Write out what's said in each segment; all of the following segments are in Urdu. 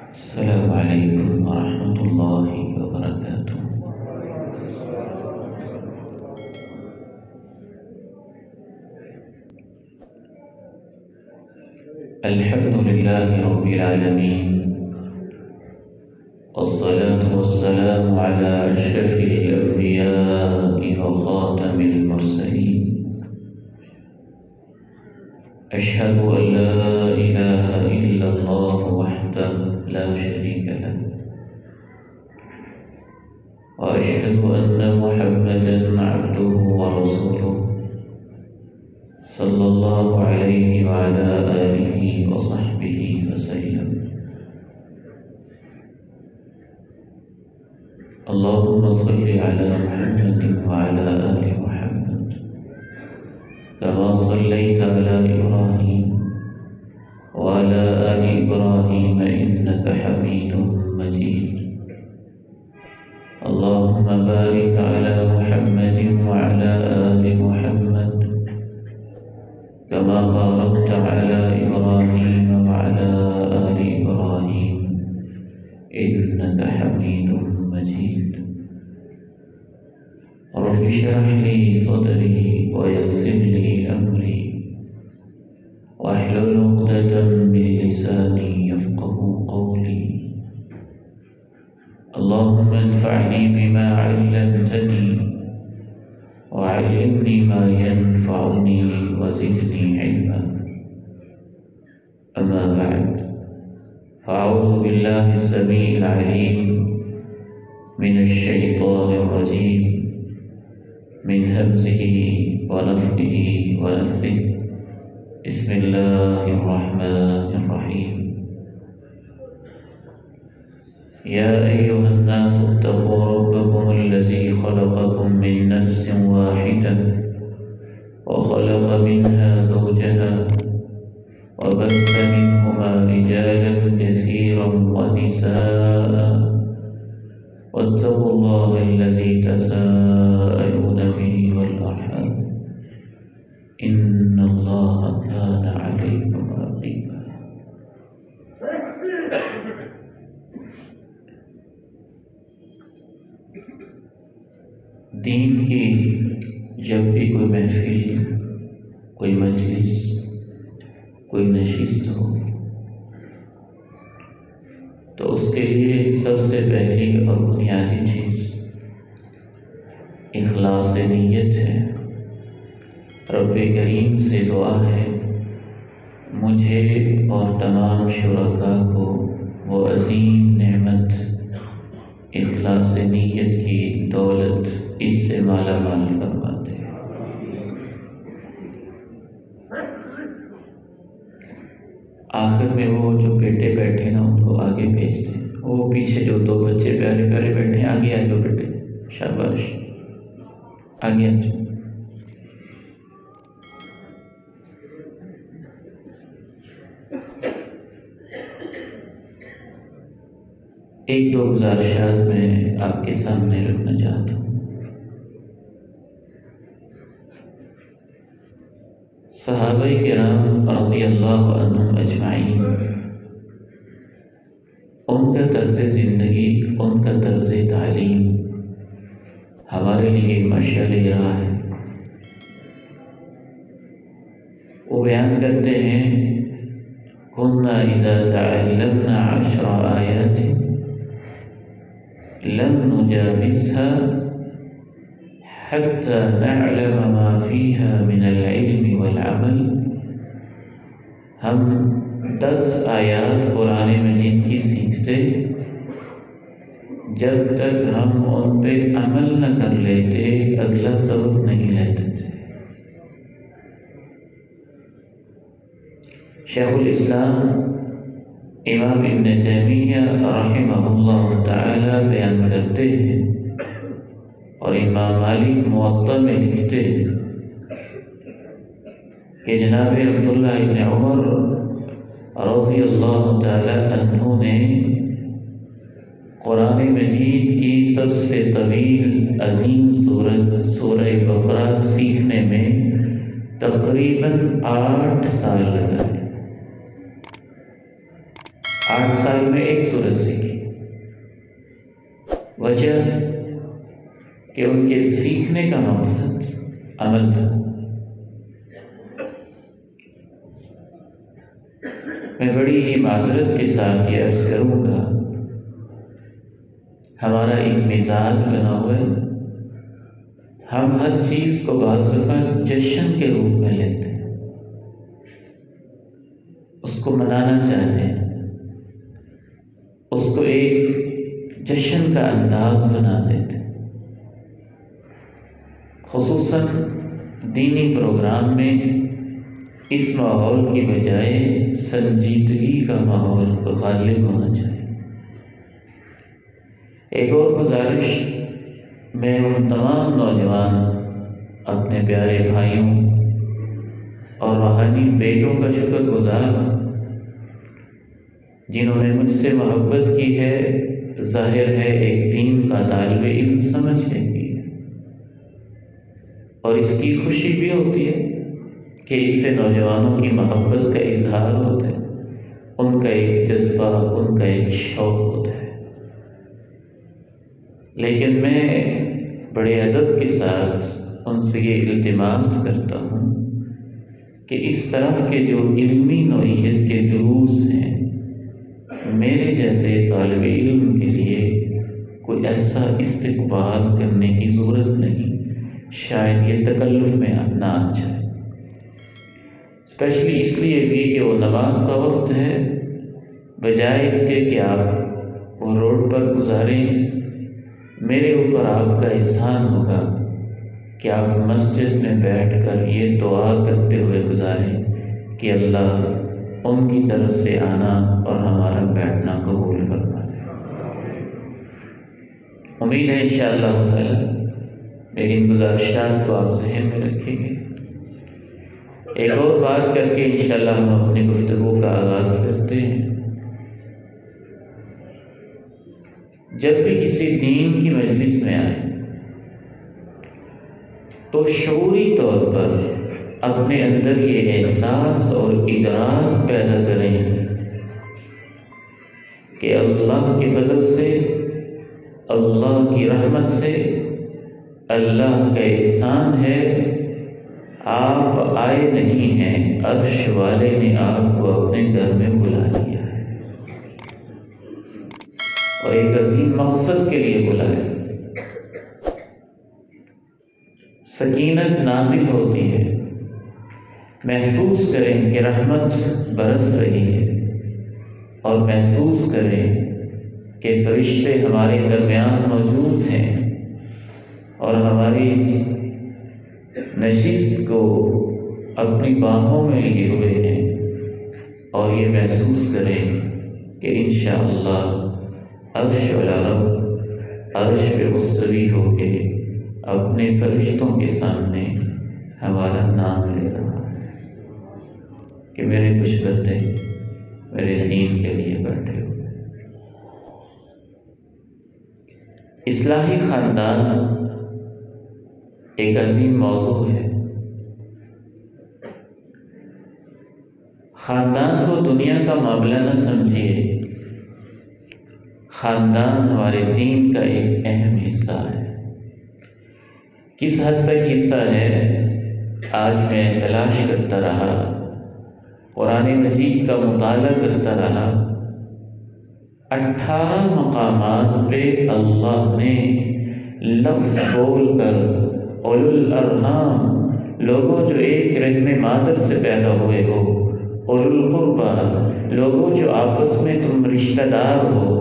السلام عليكم ورحمة الله وبركاته. الحمد لله رب العالمين، والصلاة والسلام على أشرف الأنبياء وخاتم المرسلين. أشهد أن لا إله إلا الله وحده لا شريك له، وأشهد أن محمدا عبده ورسوله صلى الله عليه وعلى آله وصحبه وسلم. اللهم صل على محمد وعلى آل محمد كما صليت على إبراهيم وعلى آل إبراهيم إنك حميد مجيد. اللهم بارك على محمد وعلى آل محمد كما باركت على إبراهيم وعلى آل إبراهيم إنك حميد مجيد. رب اشرح لي صدري ويسر لي أمري واحلل عقدة من لساني يفقه قولي. اللهم انفعني بما علمتني وعلمني ما ينفعني وزدني علما. أما بعد، فأعوذ بالله السميع العليم من الشيطان الرجيم من همزه ونفخه ونفثه. بسم الله الرحمن الرحيم. يا أيها الناس اتقوا ربكم الذي خلقكم من نفس واحدة وخلق منها زوجها وبث منهما رجالا كثيرا ونساء واتقوا الله الذي تساءلون به والأرحام إن الله كان عليكم رقيبا. دین کی جب بھی کوئی محفل، کوئی مجلس، کوئی نشست ہو تو اس کے لیے سب سے پہلی اور بنیادی چیز اخلاص نیت ہے. رب کریم سے دعا ہے مجھے اور تمام شرکاء کو وہ عظیم نعمت اخلاص نیت کی دولت اس سے مالا مال فرما دے. آخر میں وہ جو بیٹے بیٹھے نا ان کو آگے بھیج دیں. وہ پیچھے جو دو بچے پیارے پیارے بیٹھے ہیں آگے آ جاؤ بیٹے، شاباش آگے آ جاؤ. ایک دو گزارشات میں آپ کے سامنے رکھنا چاہتا ہوں. صحابہ کرام رضی اللہ عنہم اجمعین، ان کا طرز زندگی، ان کا طرز تعلیم ہمارے لیے مشعل راہ ہے. وہ بیان کرتے ہیں كنا إذا تعلمنا 10 آيات لم نجاوزها حتى نعلم ما فيها من العلم والعمل. ہم 10 آیات قرآن مجید کی سیکھتے جب تک ہم ان پہ عمل نہ کر لیتے اگلا سبق نہیں لیتے تھے. شیخ الاسلام امام ابن تیمیہ رحمہ اللہ تعالی بیان کرتے ہیں اور امام مالک موطا میں لکھتے ہیں کہ جناب عبداللہ ابن عمر رضی اللہ تعالی عنہ نے قرآن مجید کی سب سے طویل عظیم سورت سورہ بقرہ سیکھنے میں تقریباً 8 سال لگائے. 8 سال میں 1 سورت سیکھی۔ وجہ کہ ان کے سیکھنے کا مقصد عمل تھا۔ میں بڑی ہی معذرت کے ساتھ یہ عرض کروں گا، ہمارا ایک مزاج بنا ہوا ہے، ہم ہر چیز کو بعض دفعہ جشن کے روپ میں لیتے ہیں، اس کو منانا چاہتے ہیں، اس کو ایک جشن کا انداز بنا دیتے ہیں۔ خصوصاً دینی پروگرام میں اس ماحول کی بجائے سنجیدگی کا ماحول غالب ہونا چاہیے۔ ایک اور گزارش، میں ان تمام نوجوان اپنے پیارے بھائیوں اور روحانی بیٹوں کا شکر گزار ہوں جنہوں نے مجھ سے محبت کی ہے، ظاہر ہے ایک دین کا طالب علم سمجھ کے کی ہے، اور اس کی خوشی بھی ہوتی ہے کہ اس سے نوجوانوں کی محبت کا اظہار ہوتا ہے، ان کا ایک جذبہ، ان کا ایک شوق ہوتا ہے۔ لیکن میں بڑے ادب کے ساتھ ان سے یہ التماس کرتا ہوں کہ اس طرح کے جو علمی نوعیت کے دروس ہیں، میرے جیسے طالب علم کے لیے کوئی ایسا استقبال کرنے کی ضرورت نہیں، شاید یہ تکلف میں نہ آ جائے، اسپیشلی اس لیے بھی کہ وہ نماز کا وقت ہے، بجائے اس کے کہ آپ وہ روڈ پر گزاریں، میرے اوپر آپ کا احسان ہوگا کہ آپ مسجد میں بیٹھ کر یہ دعا کرتے ہوئے گزاریں کہ اللہ ان کی طرف سے آنا اور ہمارا بیٹھنا قبول فرمائے۔ امید ہے انشاءاللہ تعالی میری ان گزارشات کو آپ ذہن میں رکھیں گے۔ ایک اور بات کر کے انشاءاللہ ہم اپنی گفتگو کا آغاز کرتے ہیں۔ جب بھی کسی دین کی مجلس میں آئے تو شعوری طور پر اپنے اندر یہ احساس اور ادراک پیدا کریں کہ اللہ کی فضل سے، اللہ کی رحمت سے، اللہ کا احسان ہے، آپ آئے نہیں ہیں، عرش والے نے آپ کو اپنے گھر میں بلا لیا ہے اور ایک عظیم مقصد کے لیے بلایا۔ سکینت نازل ہوتی ہے، محسوس کریں کہ رحمت برس رہی ہے، اور محسوس کریں کہ فرشتے ہمارے درمیان موجود ہیں اور ہماری اس نشست کو اپنی باہوں میں لیے ہوئے ہیں، اور یہ محسوس کریں کہ انشاءاللہ عرش والا رب عرش پہ مستوی ہو کے اپنے فرشتوں کے سامنے ہمارا نام لے رہا ہے کہ میرے کچھ بندے میرے دین کے لیے بیٹھے ہوئے۔ اصلاحی خاندان ایک عظیم موضوع ہے۔ خاندان کو دنیا کا معاملہ نہ سمجھیے، خاندان ہمارے دین کا ایک اہم حصہ ہے۔ کس حد تک حصہ ہے، آج میں تلاش کرتا رہا، قرآن مجید کا مطالعہ کرتا رہا، 18 مقامات پہ اللہ نے لفظ بول کر اولو الارحام، لوگوں جو ایک رحم مادر سے پیدا ہوئے ہو، اولو القربہ، لوگوں جو آپس میں تم رشتہ دار ہو،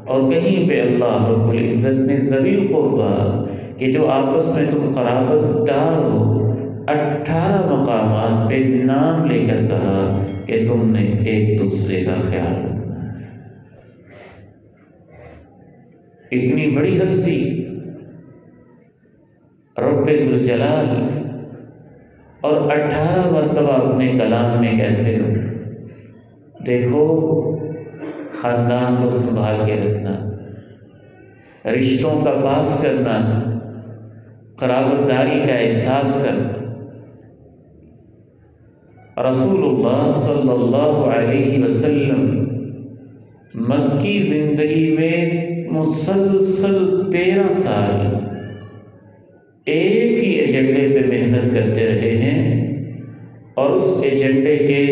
اور کہیں پہ اللہ رب العزت نے ذوی القربہ کہ جو آپس میں تم قرابت دار ہو، 18 مقامات پہ نام لے کر کہا کہ تم نے ایک دوسرے کا خیال رکھنا ہے۔ اتنی بڑی ہستی رب ذوالجلال، اور 18 مرتبہ اپنے کلام میں کہتے ہو دیکھو خاندان کو سنبھال کے رکھنا، رشتوں کا پاس کرنا، قرابت داری کا احساس کرنا۔ رسول اللہ صلی اللہ علیہ وسلم مکی زندگی میں مسلسل 13 سال ایک ہی ایجنڈے پہ محنت کرتے رہے ہیں، اور اس ایجنڈے کے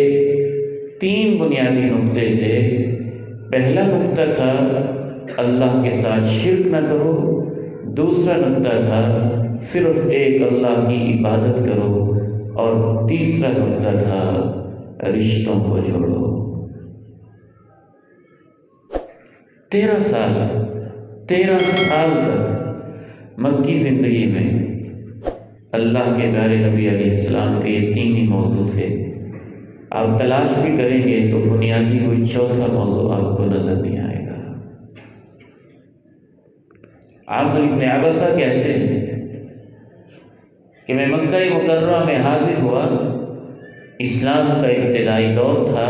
3 بنیادی نقطے تھے۔ پہلا نقطہ تھا اللہ کے ساتھ شرک نہ کرو، دوسرا نقطہ تھا صرف ایک اللہ کی عبادت کرو، اور تیسرا نقطہ تھا رشتوں کو جوڑو۔ 13 سال تک مکی زندگی میں اللہ کے پیارے نبی علیہ السلام کے یہ 3 ہی موضوع تھے۔ آپ تلاش بھی کریں گے تو بنیادی کوئی چوتھا موضوع آپ کو نظر نہیں آئے گا۔ عامر ابن عبسہ کہتے ہیں کہ میں مکہ مکرمہ میں حاضر ہوا، اسلام کا ابتدائی دور تھا،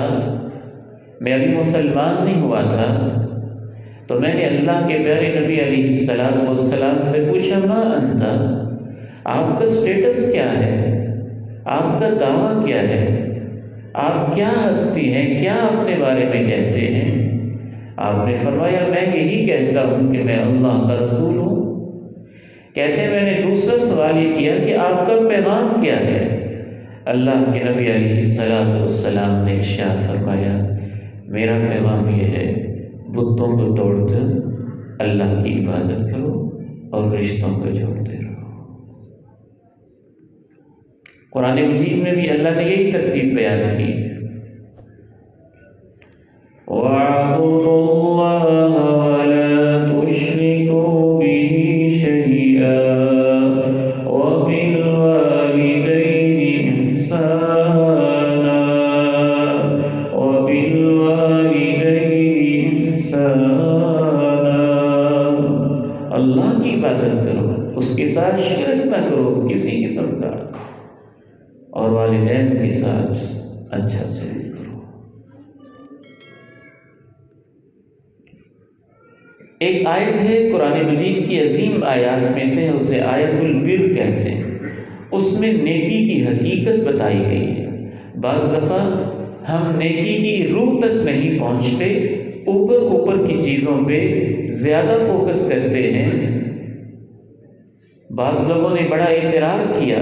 میں ابھی مسلمان نہیں ہوا تھا، تو میں نے اللہ کے پیارے نبی علیہ السلام سے پوچھا، ما انت، آپ کا سٹیٹس کیا ہے، آپ کا دعویٰ کیا ہے، آپ کیا ہستی ہیں، کیا اپنے بارے میں کہتے ہیں؟ آپ نے فرمایا، میں یہی کہتا ہوں کہ میں اللہ کا رسول ہوں۔ کہتے ہیں میں نے دوسرا سوال یہ کیا کہ آپ کا پیغام کیا ہے؟ اللہ کے نبی علیہ السلام نے ارشاد فرمایا، میرا پیغام یہ ہے، بتوں کو توڑ کر اللہ کی عبادت کرو اور رشتوں کو جوڑتے رہو۔ قرآن مجید میں بھی اللہ نے یہی ترتیب بیان کی، وَاعْبُدُوا اللَّهَ وَلَا تُشْرِكُوا بِهِ شَيْئًا وَبِالْوَالِدَيْنِ إِحْسَانًا اللہ کی عبادت کرو، اس کے ساتھ شرک نہ کرو کسی قسم کا، اور والدین کے ساتھ اچھا سلوک کرو۔ ایک آیت ہے قرآن مجید کی عظیم آیات میں سے، اسے آیت البر کہتے ہیں، اس میں نیکی کی حقیقت بتائی گئی ہے۔ بعض دفعہ ہم نیکی کی روح تک نہیں پہنچتے، اوپر کی چیزوں پہ زیادہ فوکس کرتے ہیں۔ بعض لوگوں نے بڑا اعتراض کیا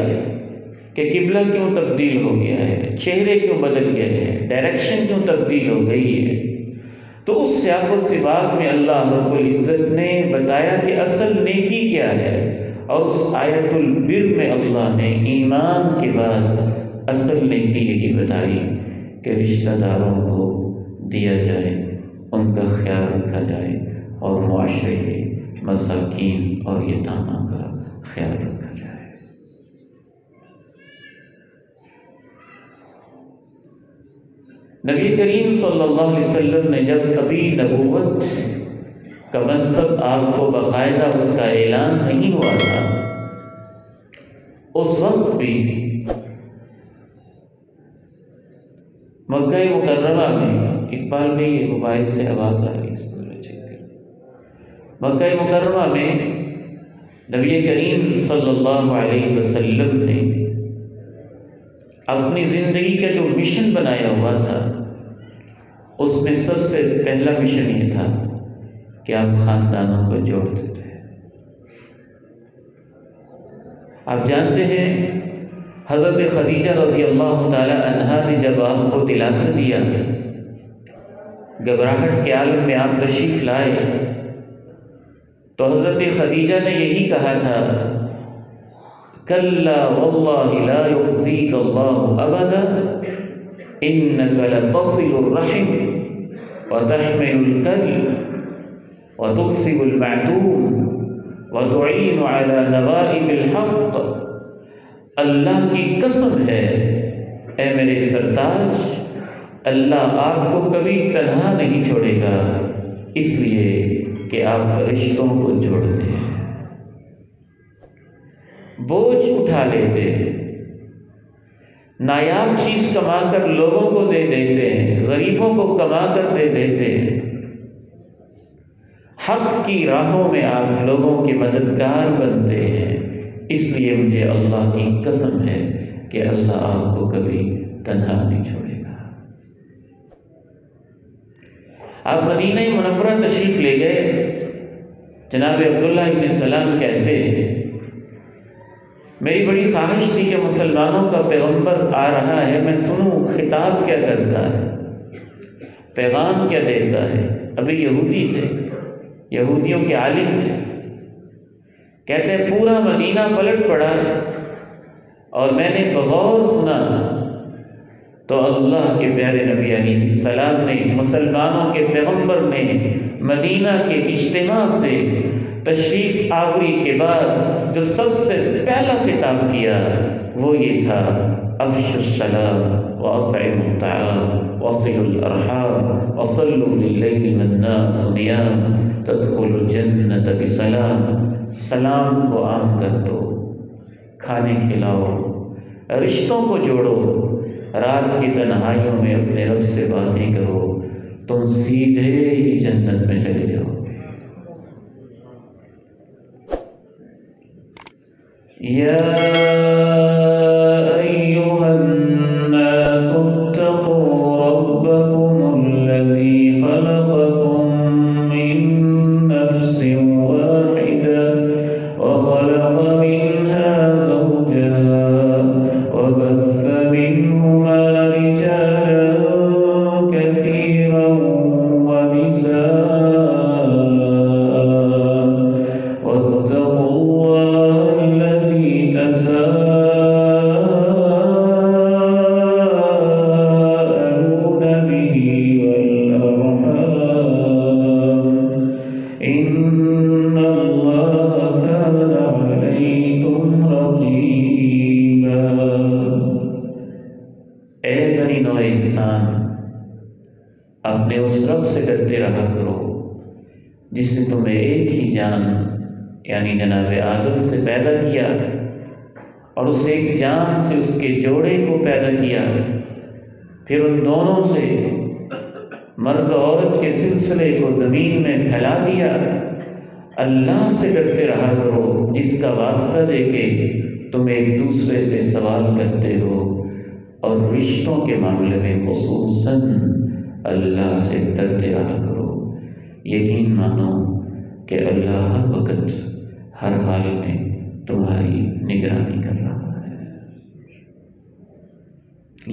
کہ قبلہ کیوں تبدیل ہو گیا ہے، چہرے کیوں بدل گئے ہیں، ڈائریکشن کیوں تبدیل ہو گئی ہے۔ تو اس سیاق و سباق میں اللہ رب العزت نے بتایا کہ اصل نیکی کیا ہے، اور اس آیت البر میں اللہ نے ایمان کے بعد اصل نیکی یہی بتائی کہ رشتہ داروں کو دیا جائے، ان کا خیال رکھا جائے، اور معاشرے کے مساکین اور یتامہ کا خیال رکھا جائے۔ نبی کریم صلی اللہ علیہ وسلم نے جب ابھی نبوت کا منصب آپ کو باقاعدہ اس کا اعلان نہیں ہوا تھا، اس وقت بھی مکہ مکرمہ میں، اقبال میں یہ موبائل سے آواز آ رہی ہے، اس کو چیک کریں۔ مکہ مکرمہ میں نبی کریم صلی اللہ علیہ وسلم نے اپنی زندگی کا جو مشن بنایا ہوا تھا، اس میں سب سے پہلا مشن یہ تھا کہ آپ خاندانوں کو جوڑتے تھے۔ آپ جانتے ہیں حضرت خدیجہ رضی اللہ تعالی عنہا نے جب آپ کو دلاسا دیا، گھبراہٹ کے عالم میں آپ تشریف لائے، تو حضرت خدیجہ نے یہی کہا تھا، کلا واللہ لا یخزیک اللہ ابدا انک لتصل الرحم وتحمل الکل وتقسم المعدوم وتعین علی نوائب الحق۔ اللہ کی قسم ہے اے میرے سرتاج، اللہ آپ کو کبھی تنہا نہیں چھوڑے گا، اس لیے کہ آپ رشتوں کو جوڑتے ہیں، بوجھ اٹھا لیتے ہیں، نایاب چیز کما کر لوگوں کو دے دیتے ہیں، غریبوں کو کما کر دے دیتے ہیں، حق کی راہوں میں آپ لوگوں کے مددگار بنتے ہیں، اس لیے مجھے اللہ کی قسم ہے کہ اللہ آپ کو کبھی تنہا نہیں چھوڑے گا۔ آپ مدینہ منورہ تشریف لے گئے. جناب عبداللہ ابن سلام کہتے ہیں میری بڑی خواہش تھی کہ مسلمانوں کا پیغمبر آ رہا ہے، میں سنوں خطاب کیا کرتا ہے، پیغام کیا دیتا ہے. ابھی یہودی تھے، یہودیوں کے عالم تھے. کہتے ہیں پورا مدینہ پلٹ پڑا اور میں نے بغور سنا تو اللہ کے پیارے نبی علیہ السلام نے مسلمانوں کے پیغمبر نے مدینہ کے اجتماع سے تشریف آوری کے بعد جو سب سے پہلا خطاب کیا وہ یہ تھا، افشوا السلام واطعموا الطعام وصلوا الارحام وصلوا باللیل والناس نیام تدخلوا الجنة بسلام. سلام کو عام کر دو، کھانے کھلاؤ، رشتوں کو جوڑو، رات کی تنہائیوں میں اپنے رب سے باتیں کرو، تم سیدھے ہی جنت میں چلے جاؤ. یا ایھا الناس اتقوا ربکم الذی خلقکم من نفس واحدہ وخلق منها زوجها وبث منهما رجالا كثيرا ونساء واتقوا الله الذي تساءلون به والأرحام إن الله كان عليكم رقيبا. اے بنی نوع انسان، اپنے اس رب سے ڈرتے رہا کرو جس نے تمہیں ایک ہی جان یعنی جناب آدم سے پیدا کیا اور اس ایک جان سے اس کے جوڑے کو پیدا کیا، پھر ان دونوں سے مرد و عورت کے سلسلے کو زمین میں پھیلا دیا. اللہ سے ڈرتے رہا کرو جس کا واسطہ دے کے تم ایک دوسرے سے سوال کرتے ہو، اور رشتوں کے معاملے میں خصوصاً اللہ سے ڈرتے رہا کرو. یقین مانو کہ اللہ ہر وقت ہر حال میں تمہاری نگرانی کر رہا ہے.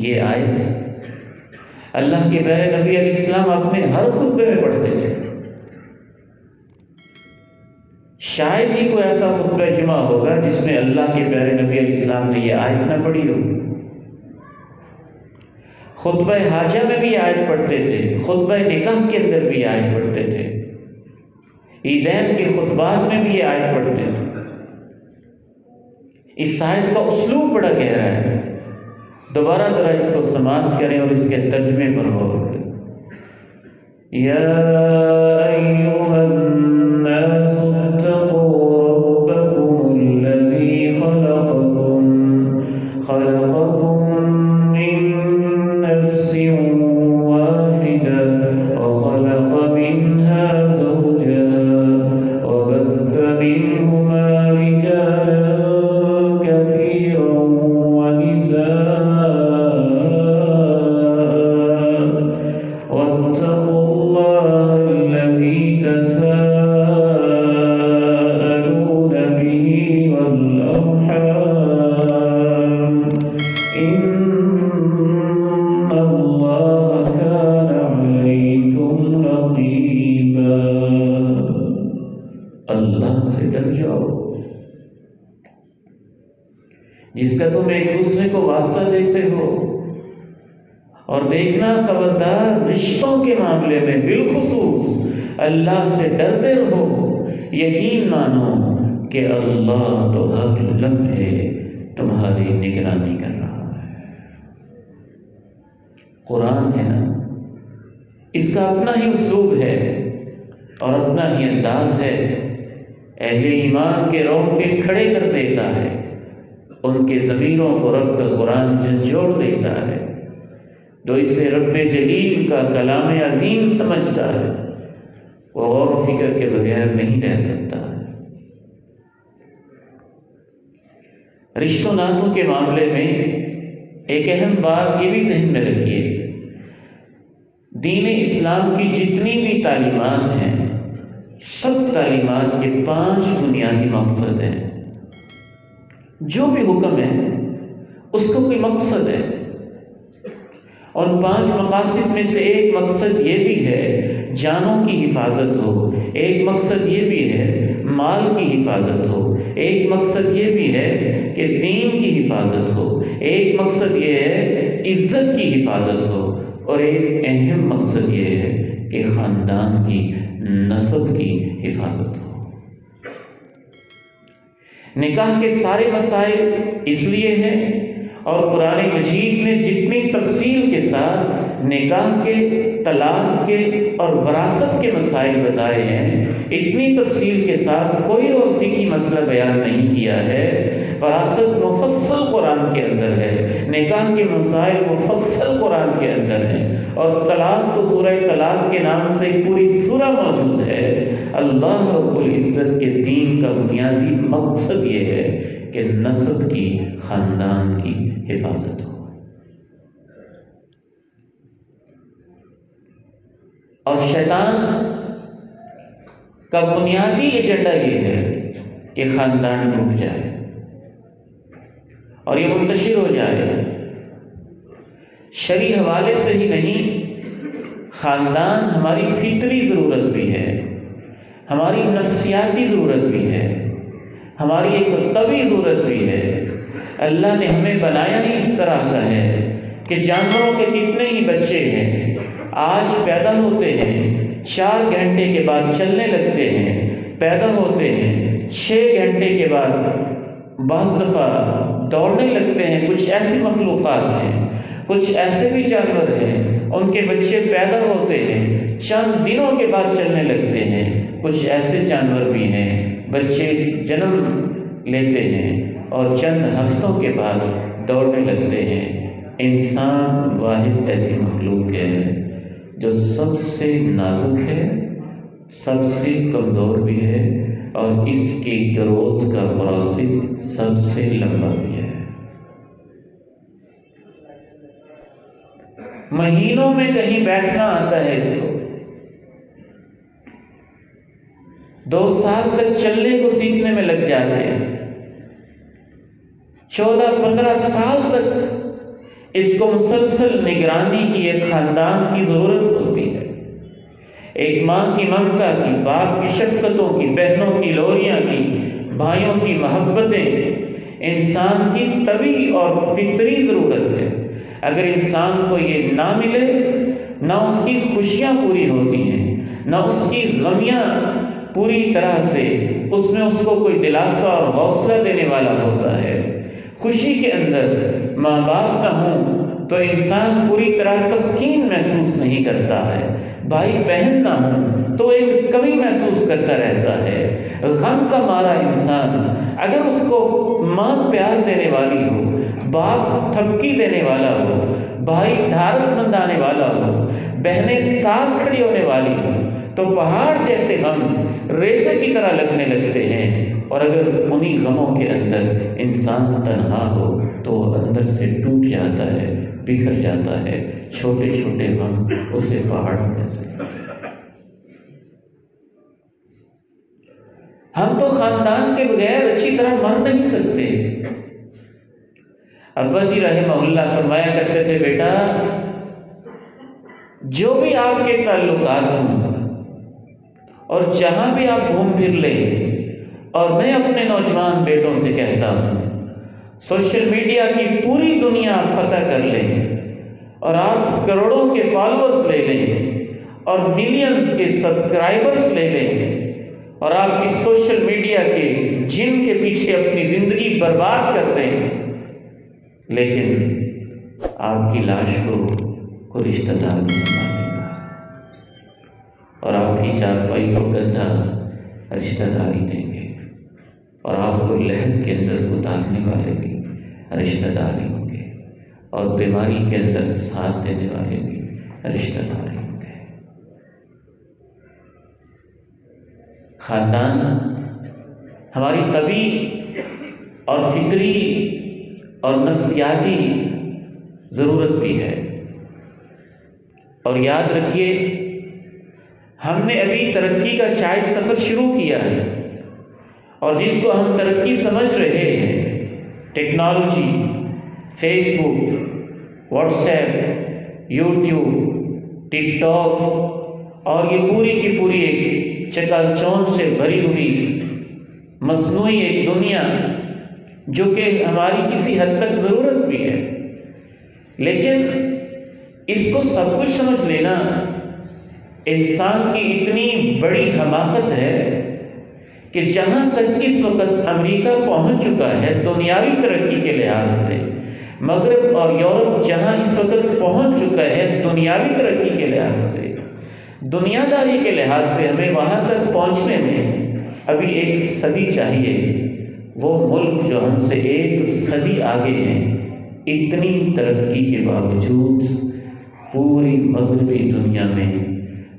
یہ آیت اللہ کے پیارے نبی علیہ السلام اپنے ہر خطبے میں پڑھتے تھے. شاید ہی کوئی ایسا خطبہ جمعہ ہوگا جس میں اللہ کے پیارے نبی علیہ السلام نے یہ آیت نہ پڑھی ہو. خطبہ حاجہ میں بھی آیت پڑھتے تھے، خطبہ نکاح کے اندر بھی آیت پڑھتے تھے، عیدین کے خطبات میں بھی یہ آیت پڑھتے تھے. اس آیت کا اسلوب بڑا گہرا ہے. دوبارہ ذرا اس کو سماعت کریں اور اس کے ترجمے پر غور کریں. یا ایھا الناس اتقوا ربکم الذی خلقکم من نفس واحدہ وخلق منها زوجها وبث منهما رجالا كثيرا ونساء واتقوا الله الذي تساءلون به والأرحام إن الله كان عليكم رقيبا. اللہ سے ڈر جاؤ جس کا تم ایک دوسرے کو واسطہ دیتے ہو، اور دیکھنا خبردار رشتوں کے معاملے میں بالخصوص اللہ سے ڈرتے رہو. یقین مانو کہ اللہ تو ہر لمحے تمہاری نگرانی کر رہا ہے. قرآن ہے نا، اس کا اپنا ہی اسلوب ہے اور اپنا ہی انداز ہے. اہل ایمان کے رونگٹے کھڑے کر دیتا ہے، ان کے ضمیروں کو رب کا قرآن جھنجھوڑ دیتا ہے. جو اسے رب جلیل کا کلام عظیم سمجھتا ہے وہ غور و فکر کے بغیر نہیں رہ سکتا. رشتوں ناتوں کے معاملے میں ایک اہم بات یہ بھی ذہن میں رکھیے، دین اسلام کی جتنی بھی تعلیمات ہیں، سب تعلیمات کے 5 بنیادی مقصد ہیں۔ جو بھی حکم ہے اس کا کوئی مقصد ہے، اور 5 مقاصد میں سے ایک مقصد یہ بھی ہے جانوں کی حفاظت ہو، ایک مقصد یہ بھی ہے مال کی حفاظت ہو، ایک مقصد یہ بھی ہے کہ دین کی حفاظت ہو، ایک مقصد یہ ہے عزت کی حفاظت ہو، اور ایک اہم مقصد یہ ہے کہ خاندان کی نسب کی حفاظت ہو۔ نکاح کے سارے مسائل اس لیے ہیں، اور قرآن مجید نے جتنی تفصیل کے ساتھ نکاح کے، طلاق کے اور وراثت کے مسائل بتائے ہیں، اتنی تفصیل کے ساتھ کوئی اور فقہی مسئلہ بیان نہیں کیا ہے۔ وراثت مفصل قرآن کے اندر ہے، نکاح کے مسائل مفصل قرآن کے اندر ہیں، اور طلاق تو سورہ طلاق کے نام سے ایک پوری سورہ موجود ہے۔ اللہ رب العزت کے دین کا بنیادی مقصد یہ ہے کہ نسب کی، خاندان کی حفاظت ہو۔ اور شیطان کا بنیادی ایجنڈا یہ ہے کہ خاندان ٹوٹ جائے اور یہ منتشر ہو جائے۔ شرعی حوالے سے ہی نہیں، خاندان ہماری فطری ضرورت بھی ہے، ہماری نفسیاتی ضرورت بھی ہے، ہماری ایک طبعی ضرورت بھی ہے۔ اللہ نے ہمیں بنایا ہی اس طرح کا ہے کہ جانوروں کے کتنے ہی بچے ہیں، آج پیدا ہوتے ہیں، 4 گھنٹے کے بعد چلنے لگتے ہیں، پیدا ہوتے ہیں 6 گھنٹے کے بعد بعض دفعہ دوڑنے لگتے ہیں۔ کچھ ایسی مخلوقات ہیں، کچھ ایسے بھی جانور ہیں، ان کے بچے پیدا ہوتے ہیں، چند دنوں کے بعد چلنے لگتے ہیں۔ کچھ ایسے جانور بھی ہیں، بچے جنم لیتے ہیں اور چند ہفتوں کے بعد دوڑنے لگتے ہیں۔ انسان واحد ایسی مخلوق ہے جو سب سے نازک ہے، سب سے کمزور بھی ہے، اور اس کی گروتھ کا پروسیس سب سے لمبا بھی ہے۔ مہینوں میں کہیں بیٹھنا آتا ہے اس کو، 2 سال تک چلنے کو سیکھنے میں لگ جاتے ہیں، 14-15 سال تک اس کو مسلسل نگرانی کی ایک خاندان کی ضرورت ہوتی ہے۔ ایک ماں کی ممتا کی، باپ کی شفقتوں کی، بہنوں کی لوریاں کی، بھائیوں کی محبتیں انسان کی طبعی اور فطری ضرورت ہے۔ اگر انسان کو یہ نہ ملے، نہ اس کی خوشیاں پوری ہوتی ہیں، نہ اس کی غمیاں پوری طرح سے اس میں اس کو کوئی دلاسا اور حوصلہ دینے والا ہوتا ہے۔ خوشی کے اندر ماں باپ نہ ہوں تو انسان پوری طرح تسکین محسوس نہیں کرتا ہے، بھائی بہن نہ ہوں تو ایک کمی محسوس کرتا رہتا ہے۔ غم کا مارا انسان، اگر اس کو ماں پیار دینے والی ہو، باپ تھپکی دینے والا ہو، بھائی ڈھارس بندانے والا ہو، بہنیں ساتھ کھڑی ہونے والی ہو، تو پہاڑ جیسے غم ریزے کی طرح لگنے لگتے ہیں۔ اور اگر انہی غموں کے اندر انسان تنہا ہو تو وہ اندر سے ٹوٹ جاتا ہے، بکھر جاتا ہے، چھوٹے چھوٹے غم اسے پہاڑ جیسے لگتے ہیں۔ ہم تو خاندان کے بغیر اچھی طرح مر نہیں سکتے۔ ابا جی رحمہ اللہ فرمایا کرتے تھے، بیٹا جو بھی آپ کے تعلقات ہوں اور جہاں بھی آپ گھوم پھر لیں، اور میں اپنے نوجوان بیٹوں سے کہتا ہوں، سوشل میڈیا کی پوری دنیا آپ فتح کر لیں اور آپ کروڑوں کے فالوورز لے لیں اور ملینز کے سبسکرائبرز لے لیں، اور آپ اس سوشل میڈیا کے جن کے پیچھے اپنی زندگی برباد کر دیں، لیکن آپ کی لاش کو کوئی رشتہ دار نہیں سنبھالے گا، اور آپ کی چارپائی کو گندہ رشتہ داری دیں گے، اور آپ کو لہد کے اندر اتارنے والے بھی رشتہ دار ہی ہوں گے، اور بیماری کے اندر ساتھ دینے والے بھی رشتہ دار ہی ہوں گے۔ خاندان ہماری طبعی اور فطری اور نفسیاتی ضرورت بھی ہے۔ اور یاد رکھیے ہم نے ابھی ترقی کا شاید سفر شروع کیا ہے، اور جس کو ہم ترقی سمجھ رہے ہیں، ٹیکنالوجی، فیس بک، واٹس ایپ، یوٹیوب، ٹک ٹاک، اور یہ پوری کی پوری ایک چکا چوند سے بھری ہوئی مصنوعی ایک دنیا جو کہ ہماری کسی حد تک ضرورت بھی ہے، لیکن اس کو سب کچھ سمجھ لینا انسان کی اتنی بڑی حماقت ہے کہ جہاں تک اس وقت امریکہ پہنچ چکا ہے دنیاوی ترقی کے لحاظ سے، مغرب اور یورپ جہاں اس وقت پہنچ چکا ہے دنیاوی ترقی کے لحاظ سے، دنیا داری کے لحاظ سے، ہمیں وہاں تک پہنچنے میں ابھی ایک صدی چاہیے۔ وہ ملک جو ہم سے ایک صدی آگے ہیں، اتنی ترقی کے باوجود پوری مغربی دنیا میں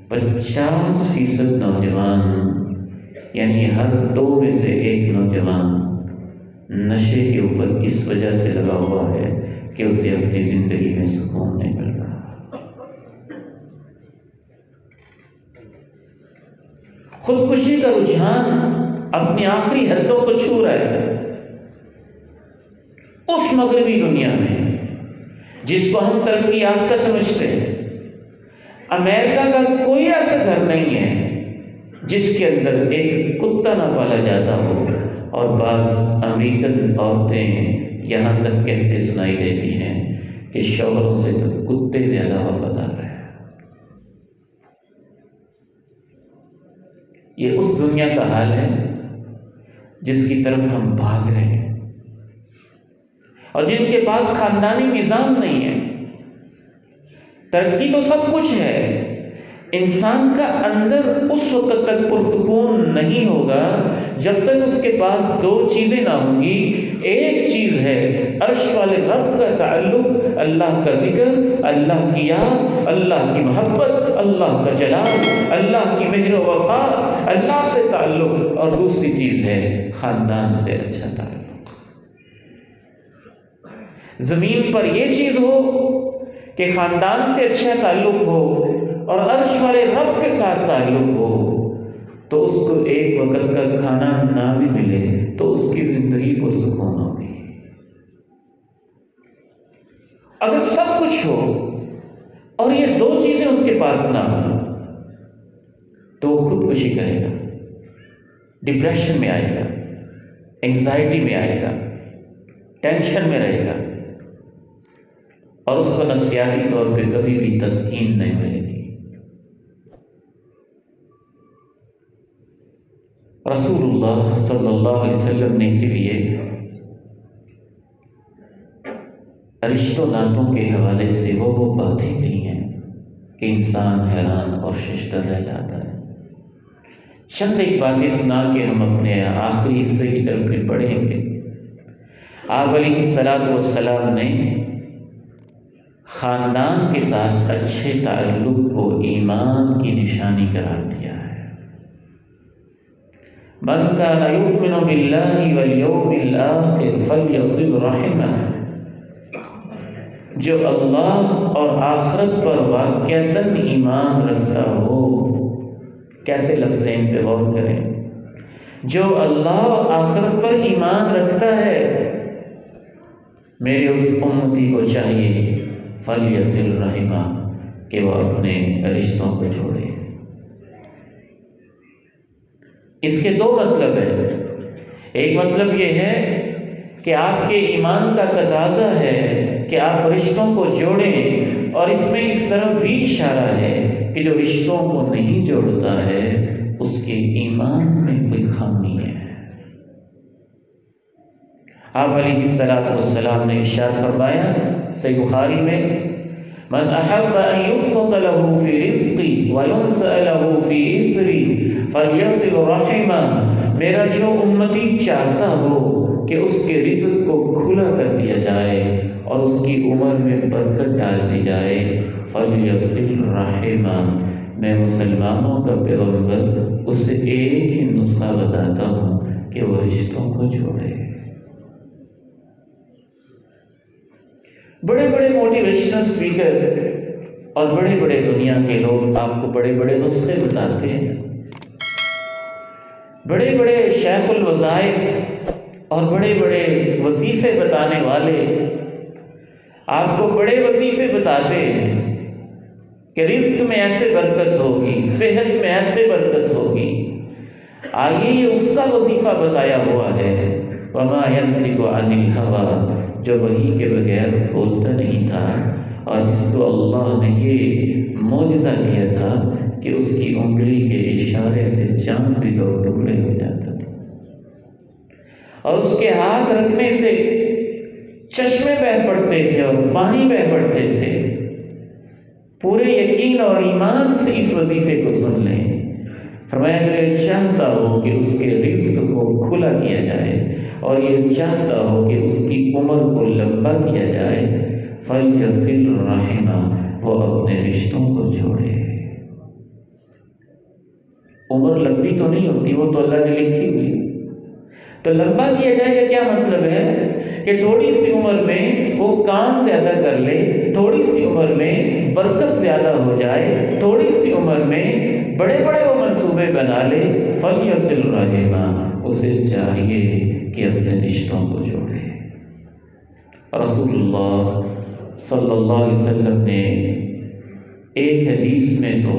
50% نوجوان، یعنی ہر 2 میں سے 1 نوجوان نشے کے اوپر اس وجہ سے لگا ہوا ہے کہ اسے اپنی زندگی میں سکون نہیں مل رہا۔ خودکشی کا رجحان اپنی آخری حدوں کو چھو رہا ہے اس مغربی دنیا میں جس کو ہم ترقی یافتہ سمجھتے ہیں۔ امریکہ کا کوئی ایسا گھر نہیں ہے جس کے اندر ایک کتا نہ پالا جاتا ہو، اور بعض امریکن عورتیں یہاں تک کہتے سنائی دیتی ہیں کہ شوہروں سے تو کتے زیادہ وفادار ہیں۔ یہ اس دنیا کا حال ہے جس کی طرف ہم بھاگ رہے ہیں، اور جن کے پاس خاندانی نظام نہیں ہے۔ ترقی تو سب کچھ ہے، انسان کا اندر اس وقت تک پرسکون نہیں ہوگا جب تک اس کے پاس 2 چیزیں نہ ہوں گی۔ ایک چیز ہے عرش والے رب کا تعلق، اللہ کا ذکر، اللہ کی یاد، اللہ کی محبت، اللہ کا جلال، اللہ کی مہر و وفا، اللہ سے تعلق، اور دوسری چیز ہے خاندان سے اچھا تعلق۔ زمین پر یہ چیز ہو کہ خاندان سے اچھا تعلق ہو اور عرش والے رب کے ساتھ تعلق ہو، تو اس کو ایک وقت کا کھانا نہ بھی ملے تو اس کی زندگی پرسکون ہوگی۔ اگر سب کچھ ہو اور یہ 2 چیزیں اس کے پاس نہ ہو تو وہ خودکشی کرے گا، ڈپریشن میں آئے گا، انگزائٹی میں آئے گا، ٹینشن میں رہے گا، اور اس کو نفسیاتی طور پہ کبھی بھی تسکین نہیں ملے گی۔ رسول اللہ صلی اللہ علیہ وسلم نے اسی لیے رشتوں ناتوں کے حوالے سے وہ باتیں کہی ہیں کہ انسان حیران اور ششدر رہ جاتا ہے۔ چند ایک باتیں سنا کے ہم اپنے آخری حصے کی طرف پھر بڑھیں گے۔ آپ علیہ الصلوۃ والسلام نے خاندان کے ساتھ اچھے تعلق کو ایمان کی نشانی قرار دیا ہے۔ من کان یؤمن باللہ والیوم الآخر فلیصل رحمہ، جو اللہ اور آخرت پر واقعتاً ایمان رکھتا ہو۔ کیسے لفظ ہیں، ان پہ غور کریں۔ جو اللہ اور آخرت پر ایمان رکھتا ہے، میرے اس امتی کو چاہیے فلیصل رحمہ کہ وہ اپنے رشتوں کو جوڑے۔ اس کے 2 مطلب ہیں۔ ایک مطلب یہ ہے کہ آپ کے ایمان کا تقاضا ہے کہ آپ رشتوں کو جوڑیں، اور اس میں اس طرف بھی اشارہ ہے کہ جو رشتوں کو نہیں جوڑتا ہے اس کے ایمان میں کوئی خامی ہے۔ آپ علیہ الصلوۃ والسلام نے ارشاد فرمایا صحیح بخاری میں، من احب ان یبسط له فی رزقی وینسأ له فی اثری فلیصل رحمہ، میرا جو امتی چاہتا ہو کہ اس کے رزق کو کھلا کر دیا جائے اور اس کی عمر میں برکت ڈال دی جائے، فلیصل رحمہ، میں مسلمانوں کا پیغمبر اسے ایک ہی نسخہ بتاتا ہوں کہ وہ رشتوں کو جوڑے۔ بڑے بڑے موٹیویشنل اسپیکر اور بڑے بڑے دنیا کے لوگ آپ کو بڑے بڑے نسخے بتاتے ہیں، بڑے بڑے شیخ الوظائف اور بڑے بڑے وظیفے بتانے والے آپ کو بڑے وظیفے بتاتے ہیں کہ رزق میں ایسے برکت ہوگی، صحت میں ایسے برکت ہوگی۔ آگے یہ اس کا وظیفہ بتایا ہوا ہے، وما ينطق عن الهوى، جو وحی کے بغیر بولتا نہیں تھا، اور جس کو اللہ نے یہ معجزہ دیا تھا کہ اس کی انگلی کے اشارے سے چاند بھی دو ٹکڑے ہو جاتا تھا، اور اس کے ہاتھ رکھنے سے چشمے بہہ پڑتے تھے اور پانی بہہ پڑتے تھے۔ پورے یقین اور ایمان سے اس وظیفے کو سن لیں۔ فرمایا جو یہ چاہتا ہو کہ اس کے رزق کو کھلا کیا جائے اور یہ چاہتا ہو کہ اس کی عمر کو لمبا کیا جائے، فَلْيَصِلْ رَحِمَهُ، وہ اپنے رشتوں کو جوڑے۔ عمر لمبی تو نہیں ہوتی، وہ تو اللہ نے لکھی ہوئی، تو لمبا کیا جائے گا کیا مطلب ہے کہ تھوڑی سی عمر میں وہ کام زیادہ کر لے، تھوڑی سی عمر میں برکت زیادہ ہو جائے، تھوڑی سی عمر میں بڑے بڑے وہ منصوبے بنا لے۔ فَلْيَصِلْ رَحِمَهُ، اسے چاہیے کہ اپنے رشتوں کو جوڑے۔ رسول اللہ صلی اللہ علیہ وسلم نے ایک حدیث میں تو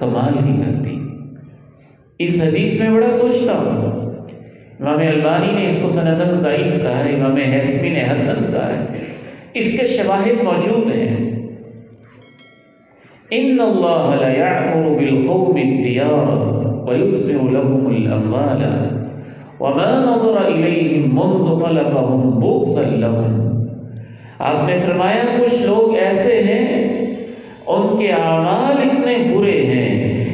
کمال ہی کر دی۔ اس حدیث میں بڑا سوچتا ہوں، امام البانی نے اس کو سندن ضعیف کہا ہے، امام حزمی نے حسن کہا ہے، اس کے شواہد موجود ہیں۔ ان اللہ لا یأمر بالقوم الدیار ویصلح لهم الاموال وما نظر الیہم منذ خلقهم بغضا لهم۔ آپ نے فرمایا کچھ لوگ ایسے ہیں ان کے اعمال اتنے برے ہیں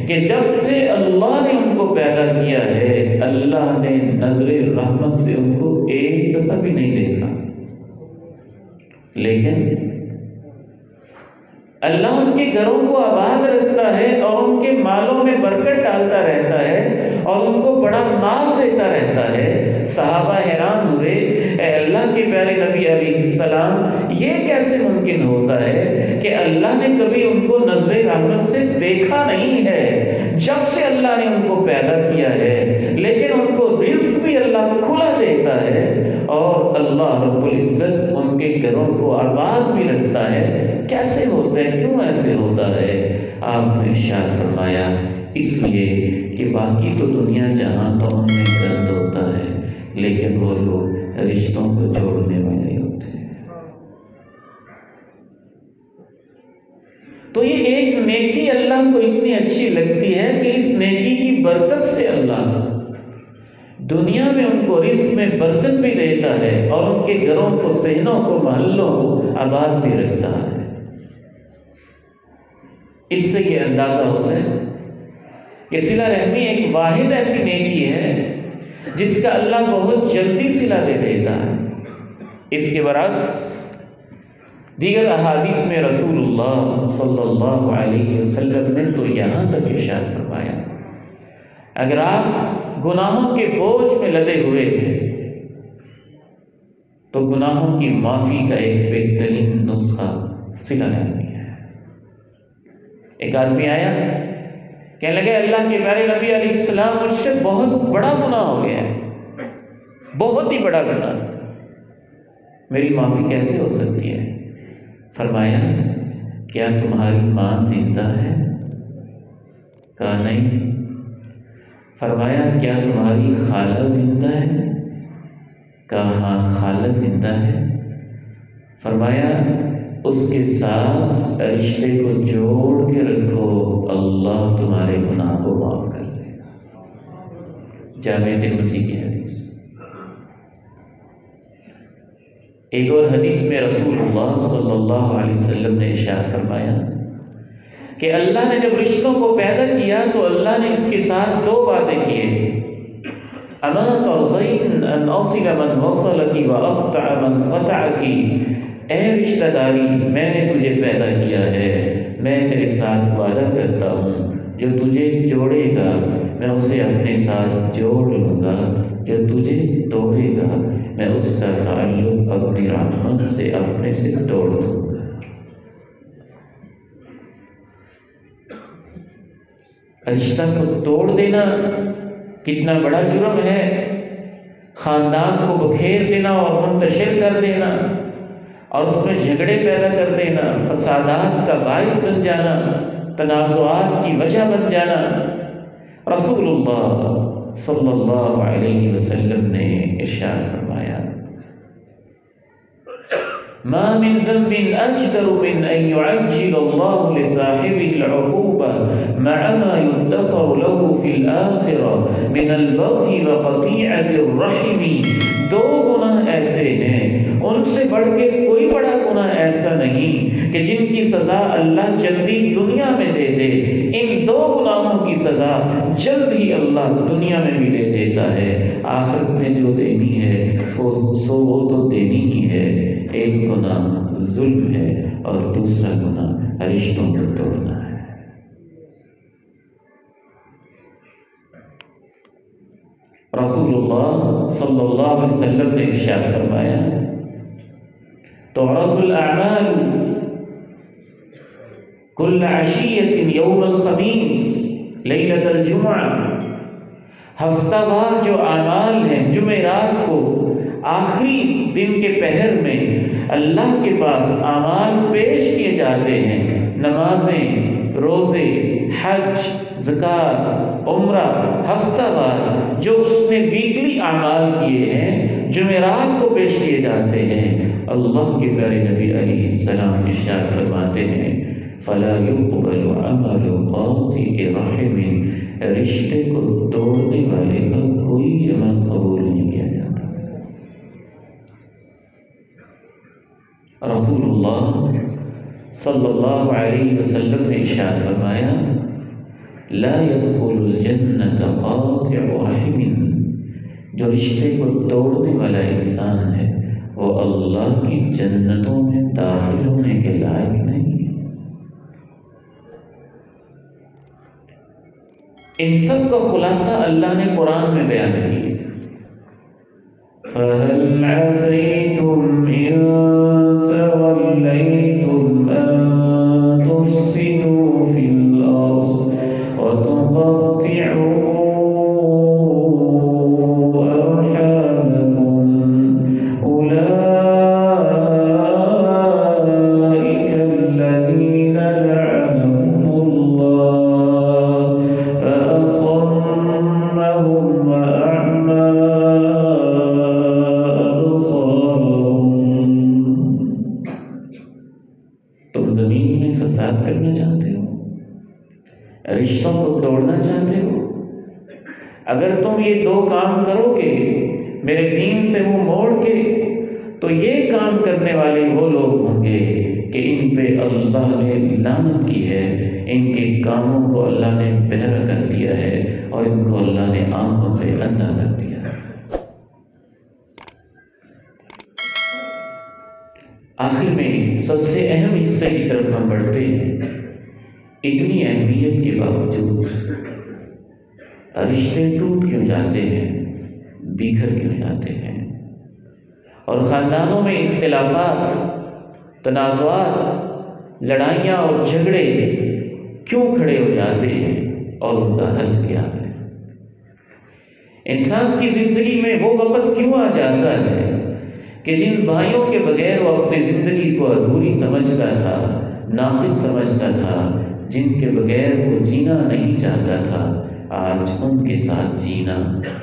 کہ جب سے اللہ نے ان کو پیدا کیا ہے اللہ نے نظر رحمت سے ان کو ایک دفعہ بھی نہیں دیکھا، لیکن اللہ ان کے گھروں کو آباد رکھتا ہے اور ان کے مالوں میں برکت ڈالتا رہتا ہے اور ان کو بڑا مال دیتا رہتا ہے۔ صحابہ حیران ہوئے، اے اللہ کے پیارے نبی علیہ السلام، یہ کیسے ممکن ہوتا ہے کہ اللہ نے کبھی ان کو نظر رحمت سے دیکھا نہیں ہے جب سے اللہ نے ان کو پیدا کیا ہے، لیکن ان کو رزق بھی اللہ کھلا دیتا ہے اور اللہ رب العزت ان کے گھروں کو آباد بھی رکھتا ہے؟ کیسے ہوتا ہے؟ کیوں ایسے ہوتا ہے؟ آپ نے ارشاد فرمایا اس لیے کہ باقی تو دنیا جہاں کا ان میں گند ہوتا ہے، لیکن وہ لوگ رشتوں کو جوڑنے والے ہوتے ہیں۔ تو یہ ایک نیکی اللہ کو اتنی اچھی لگتی ہے کہ اس نیکی کی برکت سے اللہ دنیا میں ان کو رزق میں برکت بھی دیتا ہے اور ان کے گھروں کو، صحنوں کو، محلوں کو آباد بھی رکھتا ہے۔ اس سے یہ اندازہ ہوتا ہے کہ صلہ رحمی ایک واحد ایسی نیکی ہے جس کا اللہ بہت جلدی صلہ دے دیتا ہے۔ اس کے برعکس دیگر احادیث میں رسول اللہ صلی اللہ علیہ وسلم نے تو یہاں تک ارشاد فرمایا، اگر آپ گناہوں کے بوجھ میں لدے ہوئے ہیں تو گناہوں کی معافی کا ایک بہترین نسخہ صلہ رحمی ہے۔ ایک آدمی آیا، کہنے لگے اللہ کے پیارے نبی علیہ السلام، مجھ سے بہت بڑا گناہ ہو گیا ہے، بہت ہی بڑا گناہ، میری معافی کیسے ہو سکتی ہے؟ فرمایا کیا تمہاری ماں زندہ ہے؟ کہا نہیں۔ فرمایا کیا تمہاری خالہ زندہ ہے؟ کہا ہاں خالہ زندہ ہے۔ فرمایا اس کے ساتھ رشتے کو جوڑ کے رکھو، اللہ تمہارے گناہ کو معاف کر دے گا۔ جامع ترمذی کی حدیث۔ ایک اور حدیث میں رسول اللہ صلی اللہ علیہ وسلم نے ارشاد فرمایا کہ اللہ نے جب رشتوں کو پیدا کیا تو اللہ نے اس کے ساتھ دو وعدے کیے، اما ترضین ان اصل من وصلکی واقطع من قطعکی، اے رشتہ داری میں نے تجھے پیدا کیا ہے، میں تیرے ساتھ وعدہ کرتا ہوں جو تجھے جوڑے گا میں اسے اپنے ساتھ جوڑ لوں گا، جو تجھے توڑے گا میں اس کا تعلق اپنی رحمت سے اپنے سے توڑ دوں گا۔ رشتہ کو توڑ دینا کتنا بڑا جرم ہے، خاندان کو بکھیر دینا اور منتشر کر دینا اور اس میں جھگڑے پیدا کر دینا، فسادات کا باعث بن جانا، تنازعات کی وجہ بن جانا۔ رسول اللہ صلی اللہ علیہ وسلم نے ارشاد فرمایا، ما من ذنب أجدر من أن يعجل الله لصاحبه العقوبة مع ما يدخر له في الآخرة من البغي وقطيعة الرحم۔ دو گناہ ایسے ہیں، ان سے بڑھ کے کوئی بڑا گناہ ایسا نہیں کہ جن کی سزا اللہ جلدی دنیا میں دے دے۔ ان دو گناہوں کی سزا جلد ہی اللہ دنیا میں بھی دے دیتا ہے، آخرت میں جو دینی ہے وہ تو دینی ہی ہے۔ ایک گناہ ظلم ہے اور دوسرا گناہ رشتوں کو توڑنا ہے۔ رسول اللہ صلی اللہ علیہ وسلم نے ارشاد فرمایا، تعرض الاعمال كل عشية يوم الخميس ليلة الجمعة۔ ہفتہ وار جو اعمال ہیں جمعرات کو آخری دن کے پہر میں اللہ کے پاس اعمال پیش کیے جاتے ہیں، نمازیں، روزے، حج، زکوٰۃ، عمرہ، ہفتہ وار جو اس نے ویکلی اعمال کیے ہیں جمعرات کو پیش کیے جاتے ہیں۔ اللہ کے پیارے نبی علیہ السلام ارشاد فرماتے ہیں، فلا يقبل عمل قاطع رحم، رشتے کو توڑنے والے کا کوئی عمل قبول نہیں کیا جاتا۔ رسول اللہ صلی اللہ علیہ وسلم نے ارشاد فرمایا، لا يدخل الجنة قاطع رحم، جو رشتے کو توڑنے والا انسان ہے وہ اللہ کی جنتوں میں داخل ہونے کے لائق نہیں۔ ان سب کا خلاصہ اللہ نے قرآن میں بیان کیا، فَهَلْ عَسَيْتُمْ إِن تَوَلَّيْتُمْ أَن تُفْسِدُوا فِي الْأَرْضِ وَتُقَطِّعُوا رشتوں کو توڑنا چاہتے ہو؟ اگر تم یہ دو کام کرو گے میرے دین سے منہ موڑ کے، تو یہ کام کرنے والے وہ لوگ ہوں گے کہ ان پہ اللہ نے لعنت کی ہے، ان کے کاموں کو اللہ نے بہرا کر دیا ہے اور ان کو اللہ نے آنکھوں سے اندھا کر دیا ہے۔ آخر میں سب سے اہم حصے کی طرف ہم بڑھتے ہیں۔ اتنی اہمیت کے باوجود رشتے ٹوٹ کیوں جاتے ہیں، بکھر کیوں جاتے ہیں، اور خاندانوں میں اختلافات، تنازعات، لڑائیاں اور جھگڑے کیوں کھڑے ہو جاتے ہیں اور ان کا حل کیا ہے؟ انسان کی زندگی میں وہ وقت کیوں آ جاتا ہے کہ جن بھائیوں کے بغیر وہ اپنی زندگی کو ادھوری سمجھتا تھا، ناقص سمجھتا تھا، جن کے بغیر وہ جینا نہیں چاہتا تھا، آج ان کے ساتھ جینا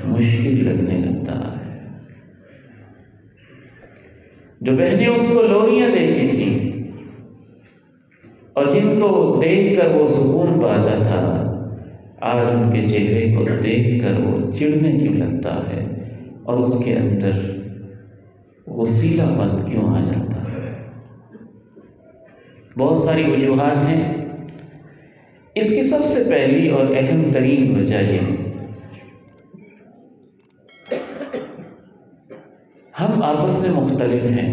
مشکل لگنے لگتا ہے۔ جو بہنیں اس کو لوریاں دیتی تھیں اور جن کو دیکھ کر وہ سکون پاتا تھا، آج ان کے چہرے کو دیکھ کر وہ چڑھنے کیوں لگتا ہے اور اس کے اندر غصیلا پن کیوں آ جاتا ہے؟ بہت ساری وجوہات ہیں۔ اس کی سب سے پہلی اور اہم ترین وجہ یہ ہے، ہم آپس میں مختلف ہیں،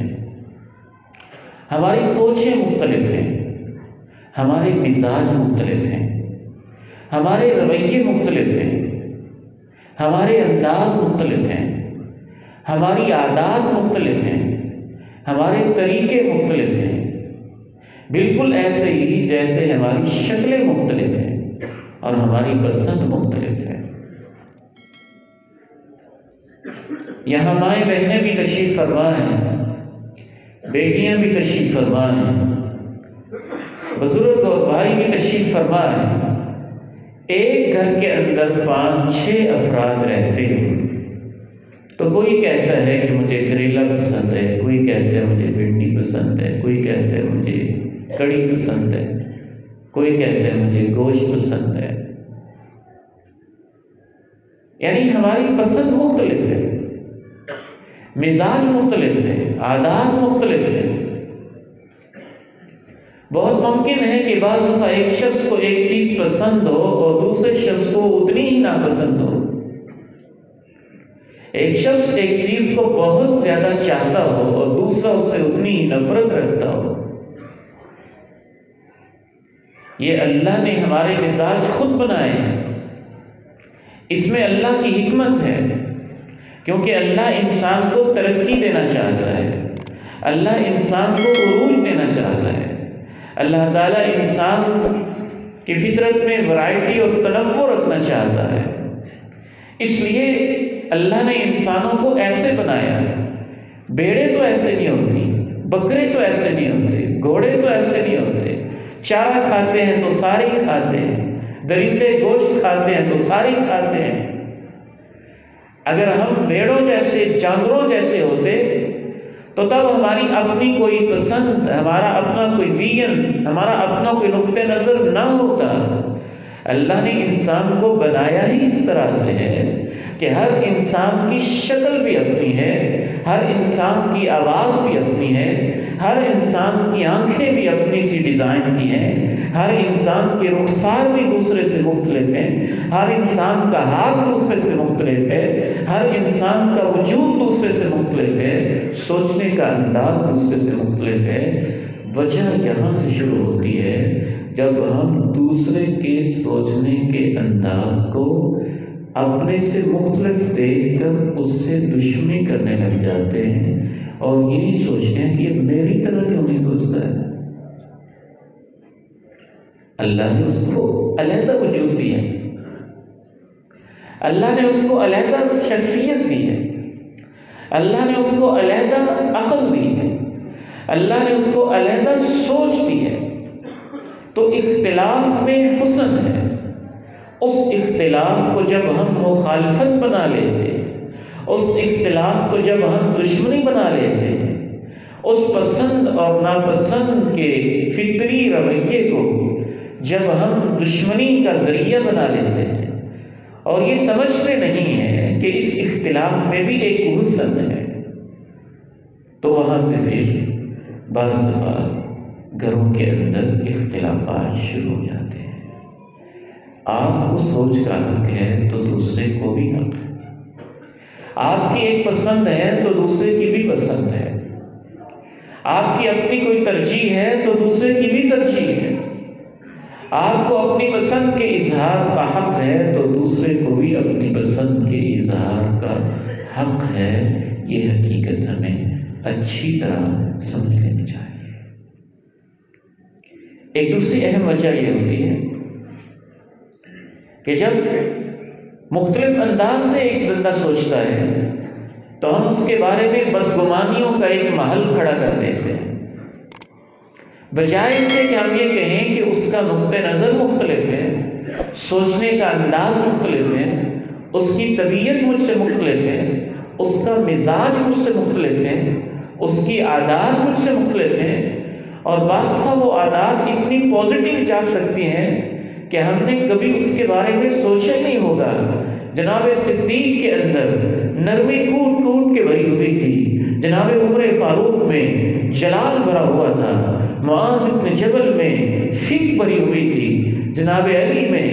ہماری سوچیں مختلف ہیں، ہمارے مزاج مختلف ہیں، ہمارے رویے مختلف ہیں، ہمارے انداز مختلف ہیں، ہماری عادات مختلف ہیں، ہمارے طریقے مختلف ہیں، بالکل ایسے ہی جیسے ہماری شکلیں مختلف ہیں۔ اور ہماری پسند مختلف ہے۔ یہاں مائیں بہنیں بھی تشریف فرما ہیں، بیٹیاں بھی تشریف فرما ہیں، بزرگ اور بھائی بھی تشریف فرما ہیں۔ ایک گھر کے اندر 5-6 افراد رہتے ہیں، تو کوئی کہتا ہے کہ مجھے کریلا پسند ہے، کوئی کہتا ہے مجھے بھنڈی پسند ہے، کوئی کہتا ہے مجھے کڑی پسند ہے، کوئی کہتا ہے مجھے گوشت پسند ہے۔ یعنی ہماری پسند مختلف ہے، مزاج مختلف ہے، عادات مختلف ہے۔ بہت ممکن ہے کہ بعض دفعہ ایک شخص کو ایک چیز پسند ہو اور دوسرے شخص کو اتنی ہی ناپسند ہو۔ ایک شخص ایک چیز کو بہت زیادہ چاہتا ہو اور دوسرا اس سے اتنی ہی نفرت رکھتا ہو۔ یہ اللہ نے ہمارے مزاج خود بنائے ہیں، اس میں اللہ کی حکمت ہے، کیونکہ اللہ انسان کو ترقی دینا چاہتا ہے، اللہ انسان کو عروج دینا چاہتا ہے۔ اللہ تعالیٰ انسان کی فطرت میں ورائٹی اور تنوع رکھنا چاہتا ہے، اس لیے اللہ نے انسانوں کو ایسے بنایا ہے۔ بھیڑیں تو ایسے نہیں ہوتی، بکرے تو ایسے نہیں ہوتے، گھوڑے تو ایسے نہیں ہوتے۔ چارہ کھاتے ہیں تو سارے کھاتے ہیں، درندے گوشت کھاتے ہیں تو سارے کھاتے ہیں۔ اگر ہم بھیڑوں جیسے، جانوروں جیسے ہوتے تو تب ہماری اپنی کوئی پسند، ہمارا اپنا کوئی ویژن، ہمارا اپنا کوئی نقطہ نظر نہ ہوتا۔ اللہ نے انسان کو بنایا ہی اس طرح سے ہے کہ ہر انسان کی شکل بھی اپنی ہے، ہر انسان کی آواز بھی اپنی ہے، ہر انسان کی آنکھیں بھی اپنی سی ڈیزائن کی ہیں، ہر انسان کے رخسار بھی دوسرے سے مختلف ہیں، ہر انسان کا ہاتھ دوسرے سے مختلف ہے، ہر انسان کا وجود دوسرے سے مختلف ہے، سوچنے کا انداز دوسرے سے مختلف ہے۔ وجہ یہاں سے شروع ہوتی ہے جب ہم دوسرے کے سوچنے کے انداز کو اپنے سے مختلف دیکھ کر اس سے دشمنی کرنے لگ جاتے ہیں اور یہی سوچتے ہیں کہ یہ میری طرح کیوں نہیں سوچتا ہے۔ اللہ نے اس کو علیحدہ وجود دیا، اللہ نے اس کو علیحدہ شخصیت دی ہے، اللہ نے اس کو علیحدہ عقل دی ہے، اللہ نے اس کو علیحدہ سوچ دی ہے۔ تو اختلاف میں حسن ہے۔ اس اختلاف کو جب ہم مخالفت بنا لیتے، اس اختلاف کو جب ہم دشمنی بنا لیتے، اس پسند اور ناپسند کے فطری رویے کو جب ہم دشمنی کا ذریعہ بنا لیتے ہیں اور یہ سمجھتے نہیں ہیں کہ اس اختلاف میں بھی ایک حسن ہے، تو وہاں سے پھر بعض دفعہ گھروں کے اندر اختلافات شروع ہو جاتے ہیں۔ آپ کو سوچ کا حق ہے تو دوسرے کو بھی حق ہے، آپ کی ایک پسند ہے تو دوسرے کی بھی پسند ہے، آپ کی اپنی کوئی ترجیح ہے تو دوسرے کی بھی ترجیح ہے، آپ کو اپنی پسند کے اظہار کا حق ہے تو دوسرے کو بھی اپنی پسند کے اظہار کا حق ہے۔ یہ حقیقت ہمیں اچھی طرح سمجھ لینی چاہیے۔ ایک دوسری اہم وجہ یہ ہوتی ہے کہ جب مختلف انداز سے ایک بندہ سوچتا ہے تو ہم اس کے بارے میں بدگمانیوں کا ایک محل کھڑا کر دیتے ہیں، بجائے اس سے کہ ہم یہ کہیں کہ اس کا نقطہ نظر مختلف ہے، سوچنے کا انداز مختلف ہے، اس کی طبیعت مجھ سے مختلف ہے، اس کا مزاج مجھ سے مختلف ہے، اس کی عادات مجھ سے مختلف ہیں، اور بعض دفعہ وہ عادات اتنی پازیٹیو جا سکتی ہیں کہ ہم نے کبھی اس کے بارے میں سوچا ہی نہیں ہوگا۔ جناب صدیق کے اندر نرمی ٹوٹ ٹوٹ کے بھری ہوئی تھی، جناب عمر فاروق میں جلال بھرا ہوا تھا، معاذ بن جبل میں فکر بھری ہوئی تھی، جناب علی میں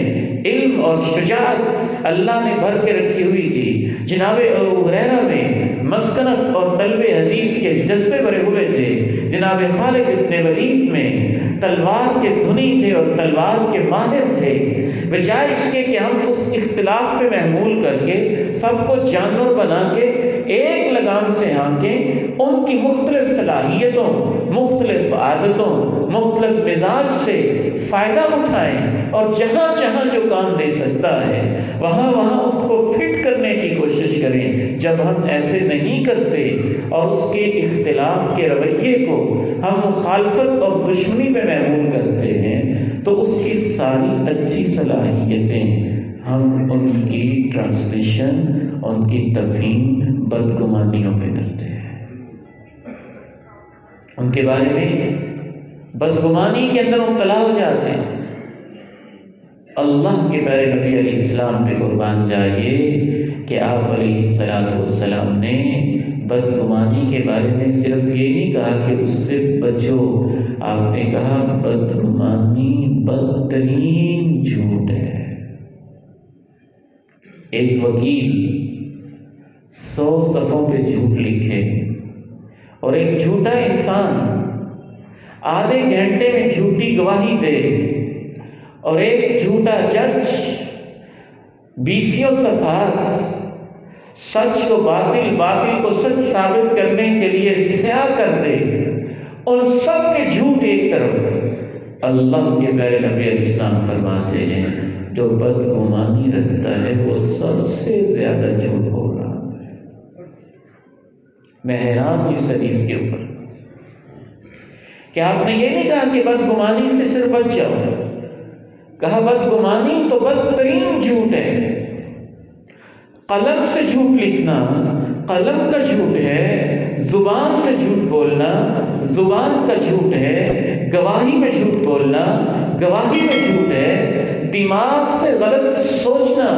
علم اور شجاعت اللہ نے بھر کے رکھی ہوئی تھی، جناب ابو ہریرہ میں مسکنت اور طلب حدیث کے جذبے بھرے ہوئے تھے، جناب خالد بن ولید میں تلوار کے دھنی تھے اور تلوار کے ماہر تھے۔ بجائے اس کے کہ ہم اس اختلاف پہ محمول کر کے سب کو جانور بنا کے ایک لگام سے ہانکیں، ان کی مختلف صلاحیتوں، مختلف عادتوں، مختلف مزاج سے فائدہ اٹھائیں اور جہاں جہاں جو کام دے سکتا ہے وہاں وہاں اس کو فٹ کرنے کی کوشش کریں۔ جب ہم ایسے نہیں کرتے اور اس کے اختلاف کے رویے کو ہم مخالفت اور دشمنی میں محمول کرتے ہیں تو اس کی ساری اچھی صلاحیتیں ہم ان کی ٹرانسلیشن، ان کی تفہیم بدگمانیوں پہ کرتے ہیں، ان کے بارے میں بدگمانی کے اندر مبتلا ہو جاتے ہیں۔ اللہ کے پیارے نبی علیہ السلام پہ قربان جائیے کہ آپ علیہ السلام نے بدگمانی کے بارے میں صرف یہ نہیں کہا کہ اس سے بچو، آپ نے کہا بدگمانی بدترین جھوٹ ہے۔ ایک وکیل 100 صفحوں پہ جھوٹ لکھے اور ایک جھوٹا انسان آدھے گھنٹے میں جھوٹی گواہی دے، اور ایک جھوٹا جج 20 صفحات سچ کو باطل، باطل کو سچ ثابت کرنے کے لیے سیاہ کر دے، اور سب کے جھوٹ ایک طرف۔ اللہ کے پیارے نبی علیہ السلام فرماتے ہیں جو بدگمانی رکھتا ہے وہ سب سے زیادہ جھوٹ بول رہا ہے۔ میں حیران ہوں اس حدیث کے اوپر کہ آپ نے یہ نہیں کہا کہ بدگمانی سے صرف بچ جاؤ، کہا بدگمانی تو بدترین جھوٹ ہے۔ قلم سے جھوٹ لکھنا قلم کا جھوٹ ہے، زبان سے جھوٹ بولنا زبان کا جھوٹ ہے، گواہی میں جھوٹ بولنا گواہی میں جھوٹ ہے، دماغ سے غلط سوچنا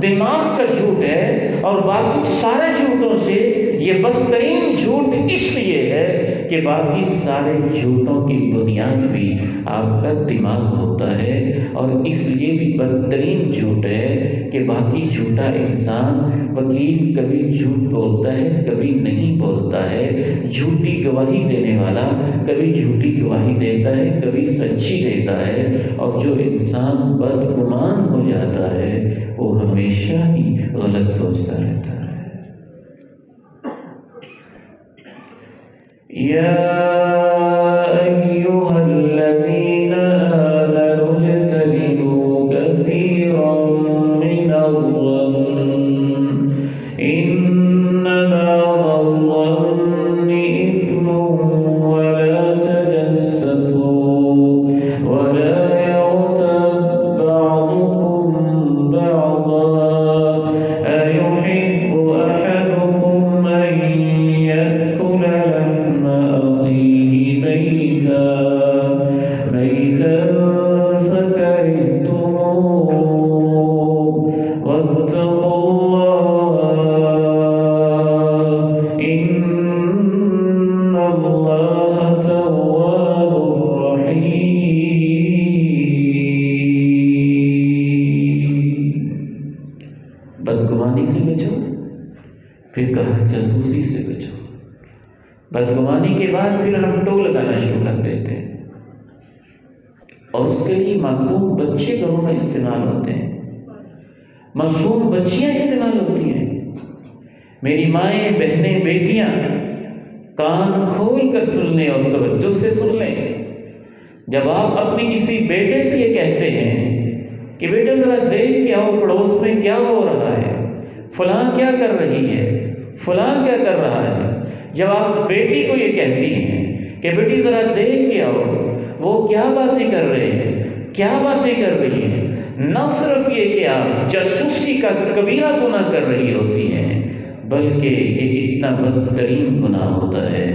دماغ کا جھوٹ ہے، اور باقی سارے جھوٹوں سے یہ بدترین جھوٹ اس لیے ہے کہ باقی سارے جھوٹوں کی بنیاد بھی آپ کا دماغ ہوتا ہے، اور اس لیے بھی بدترین جھوٹ ہے کہ باقی جھوٹا انسان وکیل کبھی جھوٹ بولتا ہے کبھی نہیں بولتا ہے، جھوٹی گواہی دینے والا کبھی جھوٹی گواہی دیتا ہے کبھی سچی دیتا ہے، اور جو انسان بدگمان ہو جاتا ہے وہ ہمیشہ ہی غلط سوچتا رہتا ہے۔ یا ایھا الذین آمنوا اجتنبوا کثیرا من الظن ان بعض الظن اثم ولا تجسسوا ولا يغتب بعضكم بعضا أيحب أحدكم أن يأكل لحم أخيه ميتا فكرهتموه واتقوا الله إن الله تواب رحيم۔ بدگمانی سے بچو، پھر کہا جاسوسی سے بچو۔ بدگمانی کے بعد پھر ہم ٹو لگانا شروع کر دیتے ہیں، اور اس کے لیے معصوم بچے گھروں میں استعمال ہوتے ہیں، معصوم بچیاں استعمال ہوتی ہیں۔ میری مائیں بہنیں بیٹیاں کان کھول کر سن لیں اور توجہ سے سن لیں۔ جب آپ اپنی کسی بیٹے سے یہ کہتے ہیں کہ بیٹا ذرا دیکھ کے آؤ پڑوس میں کیا ہو رہا ہے، فلاں کیا کر رہی ہے، فلاں کیا کر رہا ہے، جب آپ بیٹی کو یہ کہتی ہیں کہ بیٹی ذرا دیکھ کے آؤ وہ کیا باتیں کر رہے ہیں، کیا باتیں کر رہی ہیں، نہ صرف یہ کہ آپ جاسوسی کا کبیرہ گناہ کر رہی ہوتی ہیں، بلکہ یہ اتنا بدترین گناہ ہوتا ہے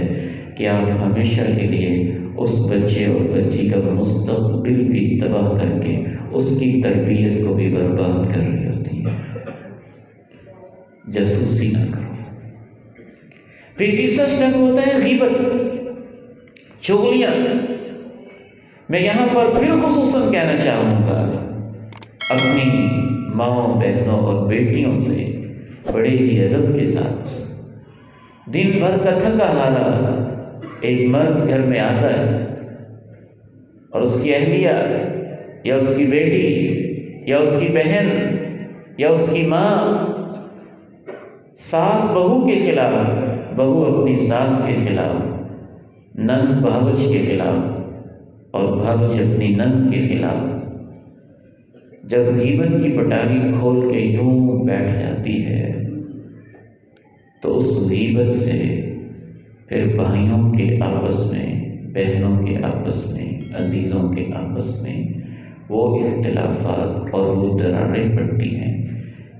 کہ آپ ہمیشہ کے لیے اس بچے اور بچی کا مستقبل بھی تباہ کر کے اس کی تربیت کو بھی برباد کر رہی ہوتی ہے۔ جاسوسی نہ کرو۔ پھر تیسرا اسٹیپ ہوتا ہے غیبت، چغلیاں۔ میں یہاں پر پھر خصوصاً کہنا چاہوں گا اپنی ماؤں بہنوں اور بیٹیوں سے بڑے ہی ادب کے ساتھ، دن بھر کا تھکا ہارا ایک مرد گھر میں آتا ہے اور اس کی اہلیہ یا اس کی بیٹی یا اس کی بہن یا اس کی ماں ساس بہو کے خلاف، بہو اپنی ساس کے خلاف، نند بھاوج کے خلاف اور بھاوج اپنی نند کے خلاف جب غیبت کی پٹاری کھول کے یوں بیٹھ جاتی ہے تو اس غیبت سے پھر بھائیوں کے آپس میں، بہنوں کے آپس میں، عزیزوں کے آپس میں وہ اختلافات اور وہ دراریں پڑتی ہیں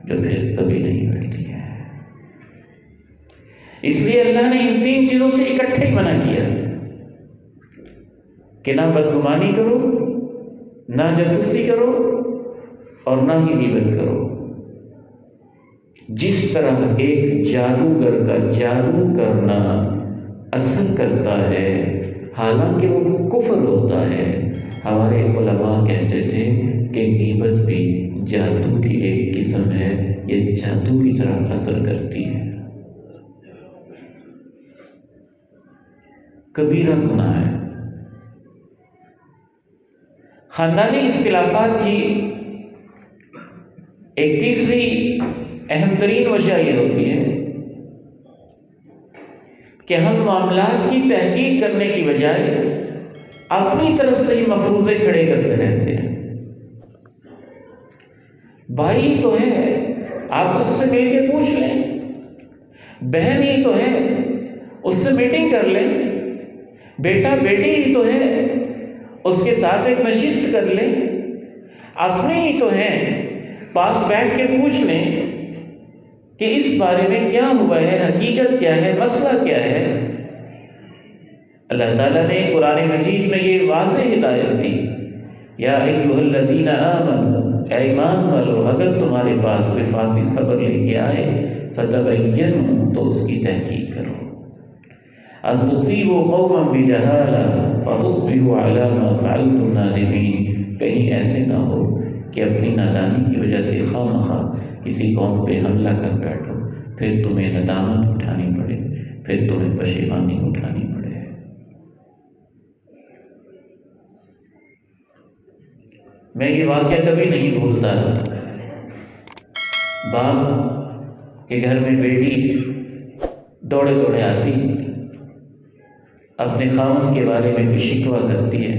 جو پھر کبھی نہیں مٹتی ہیں۔ اس لیے اللہ نے ان تین چیزوں سے اکٹھے منع کیا کہ نہ بدگمانی کرو، نہ جاسوسی کرو اور نہ ہی غیبت کرو۔ جس طرح ایک جادوگر کا جادو کرنا اثر کرتا ہے حالانکہ وہ کفر ہوتا ہے، ہمارے علماء کہتے تھے کہ غیبت بھی جادو کی ایک قسم ہے، یہ جادو کی طرح اثر کرتی ہے۔ کبیرہ گناہ ہے۔ خاندانی اختلافات کی ایک تیسری اہم ترین وجہ یہ ہوتی ہے کہ ہم معاملات کی تحقیق کرنے کی بجائے اپنی طرف سے ہی مفروضے کھڑے کرتے رہتے ہیں۔ بھائی تو ہے، آپ اس سے مل کے پوچھ لیں، بہن ہی تو ہے، اس سے میٹنگ کر لیں، بیٹا بیٹی ہی تو ہے، اس کے ساتھ ایک نشست کر لیں، اپنے ہی تو ہیں، پاس بیٹھ کے پوچھ لیں کہ اس بارے میں کیا ہوا ہے، حقیقت کیا ہے، مسئلہ کیا ہے۔ اللہ تعالیٰ نے قرآن مجید میں یہ واضح ہدایت دی، یا ایھا الذین آمنوا، اے ایمان والو، اگر تمہارے پاس کوئی فاسد خبر لے کے آئے فتبینوا، تو اس کی تحقیق کرو، ان تصیبوا قوما بجہالہ فتصبحوا علی ما فعلتم نادمین، کہیں ایسے نہ ہو کہ اپنی نادانی کی وجہ سے خواہ کسی قوم پہ حملہ کر بیٹھو، پھر تمہیں ندامت اٹھانی پڑے، پھر تمہیں پشیمانی اٹھانی پڑے۔ میں یہ واقعہ کبھی نہیں بھولتا، باپ کے گھر میں بیٹی دوڑے دوڑے آتی، اپنے خاوند کے بارے میں بھی شکوہ کرتی ہے،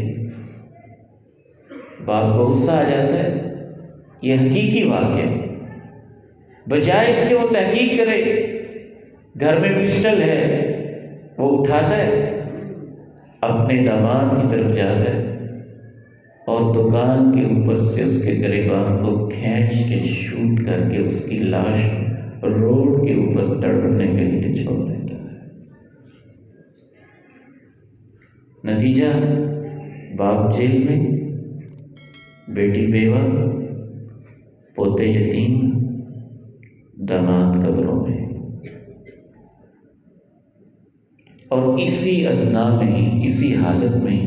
باپ کو غصہ آ جاتا ہے۔ یہ حقیقی واقعہ، بجائے اس کے وہ تحقیق کرے، گھر میں پسٹل ہے وہ اٹھاتا ہے، اپنے داماد کی طرف جاتا ہے اور دکان کے اوپر سے اس کے گریبان کو کھینچ کے شوٹ کر کے اس کی لاش روڈ کے اوپر تڑپنے کے لیے چھوڑ دیتا ہے۔ نتیجہ، باپ جیل میں، بیٹی بیوہ، پوتے یتیم، داماد قبروں میں، اور اسی اثناء میں، اسی حالت میں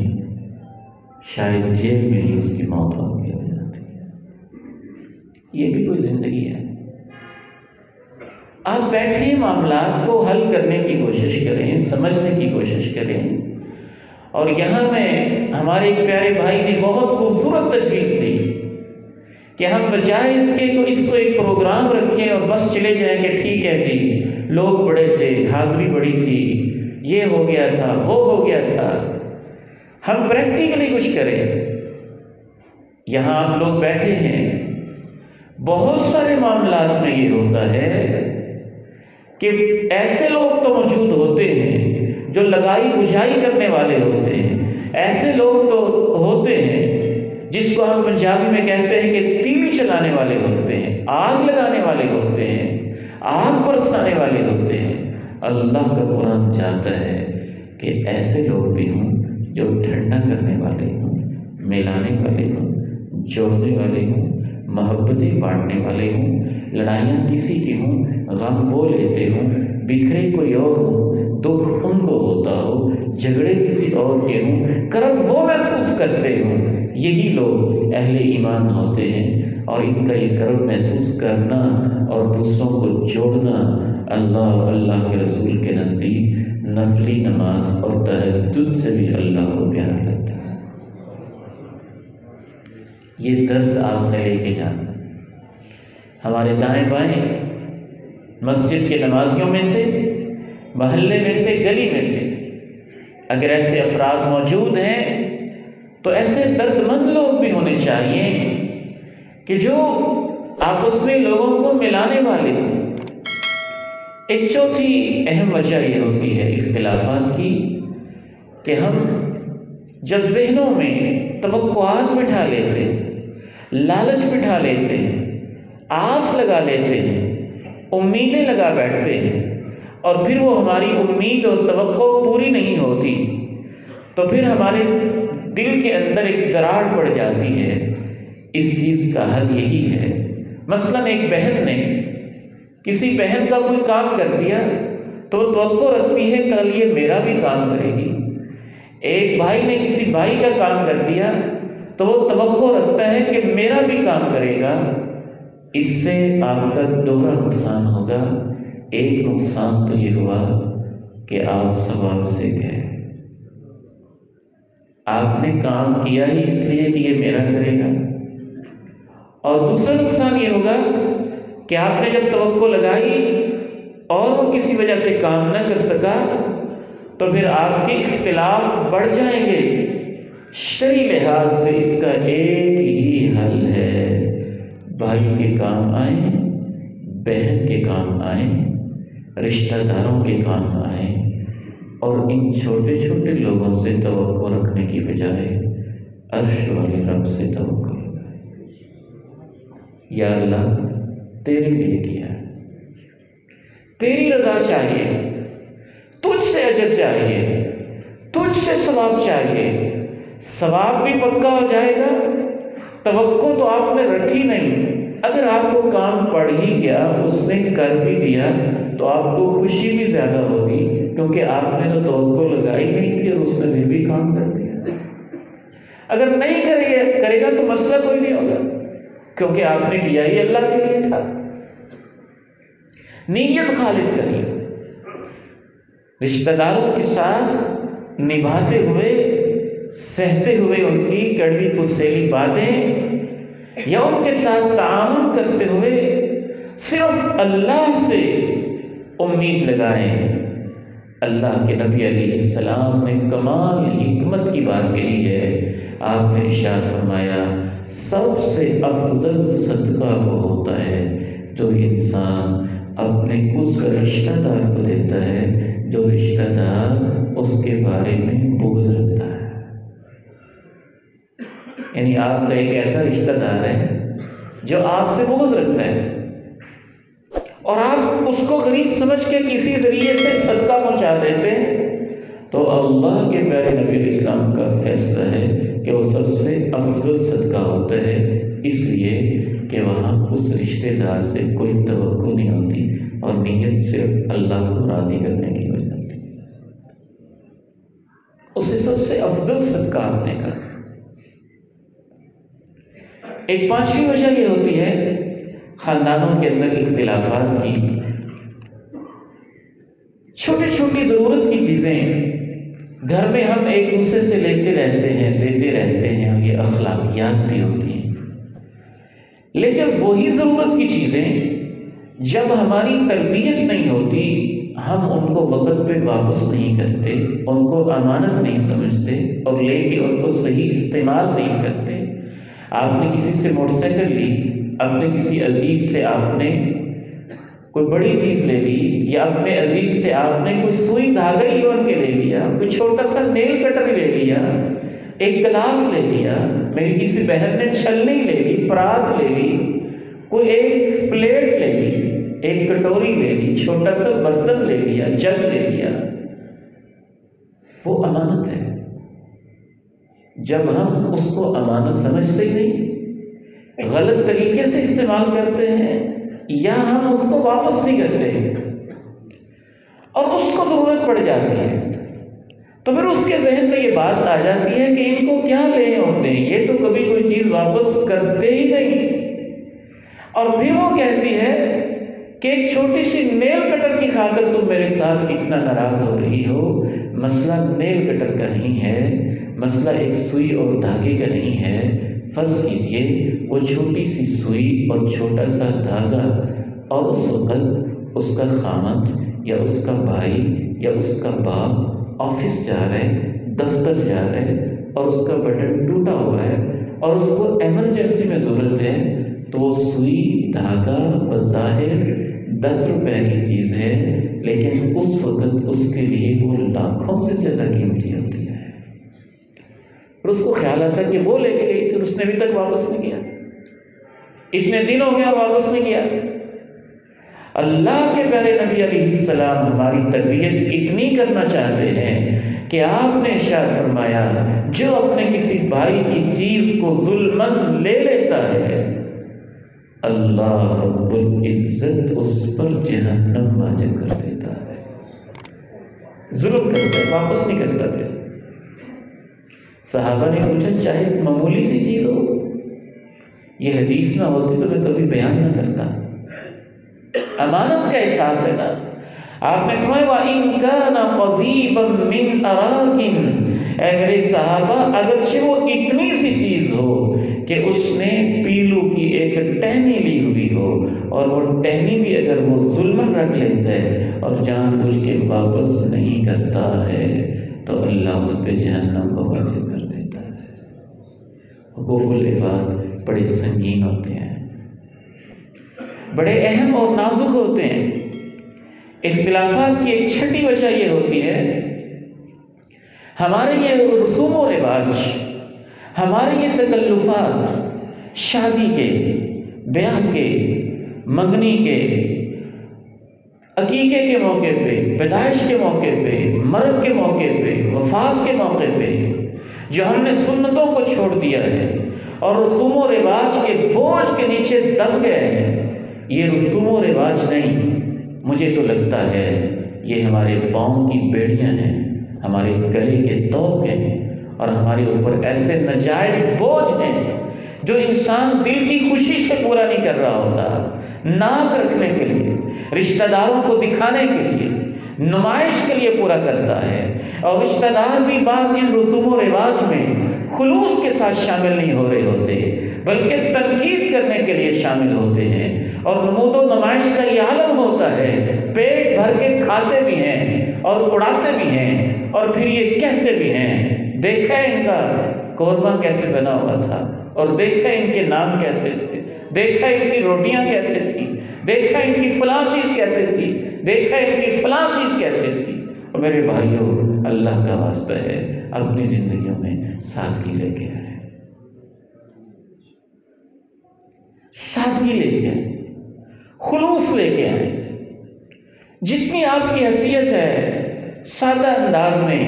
شاید جیل میں ہی اس کی موت ہو جاتی ہے۔ یہ بھی کوئی زندگی ہے؟ آپ بیٹھے معاملات کو حل کرنے کی کوشش کریں، سمجھنے کی کوشش کریں، اور یہاں میں ہمارے ایک پیارے بھائی نے بہت خوبصورت تجویز دی کہ ہم بجائے اس کو ایک پروگرام رکھیں اور بس چلے جائیں کہ ٹھیک ہے جی، لوگ بڑے تھے، حاضری بڑی تھی، یہ ہو گیا تھا، وہ ہو گیا تھا، ہم پریکٹیکلی کچھ کریں۔ یہاں آپ لوگ بیٹھے ہیں، بہت سارے معاملات میں یہ ہوتا ہے کہ ایسے لوگ تو موجود ہوتے ہیں جو لگائی بجھائی کرنے والے ہوتے ہیں، ایسے لوگ تو ہوتے ہیں جس کو ہم پنجابی میں کہتے ہیں کہ تیلی چلانے والے ہوتے ہیں، آگ لگانے والے ہوتے ہیں، آگ برسانے والے ہوتے ہیں۔ اللہ کا قرآن چاہتا ہے کہ ایسے لوگ بھی ہوں جو ٹھنڈا کرنے والے ہوں، ملانے والے ہوں، جوڑنے والے ہوں، محبتیں بانٹنے والے ہوں، لڑائیاں کسی کی ہوں، غم وہ لیتے ہوں، بکھرے کوئی اور ہوں، دکھ ان کو ہوتا ہو، جھگڑے کسی اور کے ہوں، کرب وہ محسوس کرتے ہوں، یہی لوگ اہل ایمان ہوتے ہیں۔ اور ان کا یہ کرب محسوس کرنا اور دوسروں کو جوڑنا اللہ اور اللہ کے رسول کے نزدیک نفلی نماز اور تہجد سے بھی اللہ کو پیارا لگتا ہے۔ یہ درد آپ نے لے کے جانا۔ ہمارے دائیں بائیں مسجد کے نمازیوں میں سے، محلے میں سے، گلی میں سے اگر ایسے افراد موجود ہیں تو ایسے درد مند لوگ بھی ہونے چاہیے کہ جو آپس میں لوگوں کو ملانے والے. ایک چوتھی اہم وجہ یہ ہوتی ہے اختلافات کی کہ ہم جب ذہنوں میں توقعات بٹھا لیتے ہیں، لالچ بٹھا لیتے ہیں، آس لگا لیتے ہیں، امیدیں لگا بیٹھتے ہیں، اور پھر وہ ہماری امید اور توقع پوری نہیں ہوتی، تو پھر ہمارے دل کے اندر ایک دراڑ پڑ جاتی ہے. اس چیز کا حل یہی ہے. مثلاً ایک بہن نے کسی بہن کا کوئی کام کر دیا تو وہ توقع رکھتی ہے کل یہ میرا بھی کام کرے گی. ایک بھائی نے کسی بھائی کا کام کر دیا تو وہ توقع رکھتا ہے کہ میرا بھی کام کرے گا. اس سے آپ کا دوہرا نقصان ہوگا. ایک نقصان تو یہ ہوا کہ آپ ثواب سے گئے. آپ نے کام کیا ہی اس لیے کہ یہ میرا کرے گا. اور دوسرا نقصان یہ ہوگا کہ آپ نے جب توقع لگائی اور وہ کسی وجہ سے کام نہ کر سکا تو پھر آپ کے اختلاف بڑھ جائیں گے. شرعی لحاظ سے اس کا ایک ہی حل ہے، بھائی کے کام آئیں، بہن کے کام آئیں، رشتہ داروں کے کام آئیں، اور ان چھوٹے چھوٹے لوگوں سے توقع رکھنے کی بجائے عرش والے رب سے توقع رکھیں. یا اللہ تیرے لیے کیا ہے، تیری رضا چاہیے، تجھ سے اجر چاہیے، تجھ سے ثواب چاہیے. ثواب بھی پکا ہو جائے گا. توقع تو آپ نے رکھی نہیں، اگر آپ کو کام پڑ ہی گیا، اس نے کر بھی دیا تو آپ کو خوشی بھی زیادہ ہوگی، کیونکہ آپ نے تو توقع لگائی نہیں تھی اور اس نے پھر بھی کام کر دیا. اگر نہیں کرے گا تو مسئلہ کوئی نہیں ہوگا، کیونکہ آپ نے کیا ہی اللہ کے لیے تھا. نیت خالص کریے. رشتہ داروں کے ساتھ نبھاتے ہوئے، سہتے ہوئے ان کی کڑوی کسیلی باتیں، یا ان کے ساتھ تعاون کرتے ہوئے صرف اللہ سے امید لگائیں. اللہ کے نبی علیہ السلام نے کمال حکمت کی بات کہی ہے. آپ نے ارشاد فرمایا سب سے افضل صدقہ وہ ہوتا ہے جو انسان اپنے اس رشتہ دار کو دیتا ہے جو رشتہ دار اس کے بارے میں بغض رکھتا ہے. یعنی آپ کا ایک ایسا رشتہ دار ہے جو آپ سے بغض رکھتا ہے اور آپ اس کو غریب سمجھ کے کسی ذریعے سے صدقہ پہنچا دیتے ہیں، تو اللہ کے پیارے نبی اسلام کا فیصلہ ہے کہ وہ سب سے افضل صدقہ ہوتا ہے، اس لیے کہ وہاں اس رشتہ دار سے کوئی توقع نہیں ہوتی اور نیت صرف اللہ کو راضی کرنے کی ہو جاتی ہے. اسے سب سے افضل صدقہ آپ نے کہا. ایک پانچویں وجہ یہ ہوتی ہے خاندانوں کے اندر اختلافات کی. چھوٹی چھوٹی ضرورت کی چیزیں گھر میں ہم ایک دوسرے سے لیتے رہتے ہیں، دیتے رہتے ہیں، اور یہ اخلاقیات بھی ہوتی ہیں. لیکن وہی ضرورت کی چیزیں جب ہماری تربیت نہیں ہوتی، ہم ان کو وقت پہ واپس نہیں کرتے، ان کو امانت نہیں سمجھتے اور لے کے ان کو صحیح استعمال نہیں کرتے. آپ نے کسی سے موٹر سائیکل لی، اپنے کسی عزیز سے آپ نے کوئی بڑی چیز لے لی، یا اپنے عزیز سے آپ نے کوئی سوئی دھاگا ہی بن کے لے لیا، کوئی چھوٹا سا نیل کٹر لے لیا، ایک گلاس لے لیا، میری کسی بہن نے چھلنی لے لی، پرات لے لی، کوئی ایک پلیٹ لے لی، ایک کٹوری لے لی، چھوٹا سا برتن لے لیا، جگ لے لیا. وہ امانت ہے. جب ہم اس کو امانت سمجھتے ہی نہیں، غلط طریقے سے استعمال کرتے ہیں، یا ہم اس کو واپس نہیں کرتے اور اس کو ضرورت پڑ جاتی ہے، تو پھر اس کے ذہن میں یہ بات آ جاتی ہے کہ ان کو کیا لے ہوتے ہیں، یہ تو کبھی کوئی چیز واپس کرتے ہی نہیں. اور پھر وہ کہتی ہے کہ ایک چھوٹی سی نیل کٹر کی خاطر تم میرے ساتھ کتنا ناراض ہو رہی ہو. مسئلہ نیل کٹر کا نہیں ہے، مسئلہ ایک سوئی اور دھاگے کا نہیں ہے. فرض کیجئے وہ چھوٹی سی سوئی اور چھوٹا سا دھاگا، اور اس وقت اس کا خامد یا اس کا بھائی یا اس کا باپ آفس جا رہے، دفتر جا رہے، اور اس کا بٹن ٹوٹا ہوا ہے اور اس کو ایمرجنسی میں ضرورت ہے، تو وہ سوئی دھاگا بظاہر 10 روپے کی چیز ہے، لیکن اس وقت اس کے لیے وہ لاکھوں سے زیادہ قیمتی ہوتی ہے۔ اور اس کو خیال آتا کہ وہ لے کے گئی تھی اور اس نے ابھی تک واپس نہیں کیا، اتنے دن ہو گیا اور واپس نہیں کیا۔ اللہ کے پیارے نبی علیہ السلام ہماری تربیت اتنی کرنا چاہتے ہیں کہ آپ نے ارشاد فرمایا جو اپنے کسی بھائی کی چیز کو ظلماً لے لیتا ہے، اللہ رب العزت اس پر جہنم واجب کر دیتا ہے۔ ظلم کرتا ہے، واپس نہیں کرتا ہے۔ صحابہ نے پوچھا چاہے معمولی سی چیز ہو، یہ حدیث نہ ہوتی تو میں کبھی بیان نہ کرتا۔ امانت کا احساس ہے نا۔ آپ نے فرمایا وَإِن كَانَ قَضِيبًا مِّنْ أَرَاكٍ، اے میرے صحابہ اگرچہ وہ اتنی سی چیز ہو کہ اس نے پیلو کی ایک ٹہنی لی ہوئی ہو اور وہ ٹہنی بھی اگر وہ ظلمن رکھ لیتا ہے اور جان بوجھ کے واپس نہیں کرتا ہے تو اللہ اس پہ جہنم کو واجب کر دیتا ہے۔ حقوق العباد بڑے سنگین ہوتے ہیں، بڑے اہم اور نازک ہوتے ہیں۔ اختلافات کی ایک چھٹی وجہ یہ ہوتی ہے ہمارے یہ رسوم و رواج، ہمارے یہ تکلفات، شادی کے، بیاہ کے، منگنی کے، عقیقے کے موقع پہ، پیدائش کے موقع پہ، مرگ کے موقع پہ، وفات کے موقع پہ جو ہم نے سنتوں کو چھوڑ دیا ہے اور رسوم و رواج کے بوجھ کے نیچے دب گئے ہیں، یہ رسوم و رواج نہیں، مجھے تو لگتا ہے یہ ہمارے پاؤں کی بیڑیاں ہیں، ہمارے گلے کے طوق ہیں اور ہمارے اوپر ایسے ناجائز بوجھ ہیں جو انسان دل کی خوشی سے پورا نہیں کر رہا ہوتا، ناک رکھنے کے لیے، رشتہ داروں کو دکھانے کے لیے، نمائش کے لیے پورا کرتا ہے۔ اور رشتہ دار بھی بعض ان رسوم و رواج میں خلوص کے ساتھ شامل نہیں ہو رہے ہوتے بلکہ تنقید کرنے کے لیے شامل ہوتے ہیں، اور نمود و نمائش کا یہ عالم ہوتا ہے، پیٹ بھر کے کھاتے بھی ہیں اور اڑاتے بھی ہیں اور پھر یہ کہتے بھی ہیں دیکھا ان کا قورمہ کیسے بنا ہوا تھا، اور دیکھا ان کے نام کیسے تھے، دیکھا ان کی روٹیاں کیسے تھیں، دیکھا ان کی فلاں چیز کیسے تھی، دیکھا ان کی فلاں چیز کیسے تھی۔ اور میرے بھائیوں، اللہ کا واسطہ ہے اپنی زندگیوں میں سادگی لے کے آئے، سادگی لے کے آئے، خلوص لے کے آئے۔ جتنی آپ کی حیثیت ہے سادہ انداز میں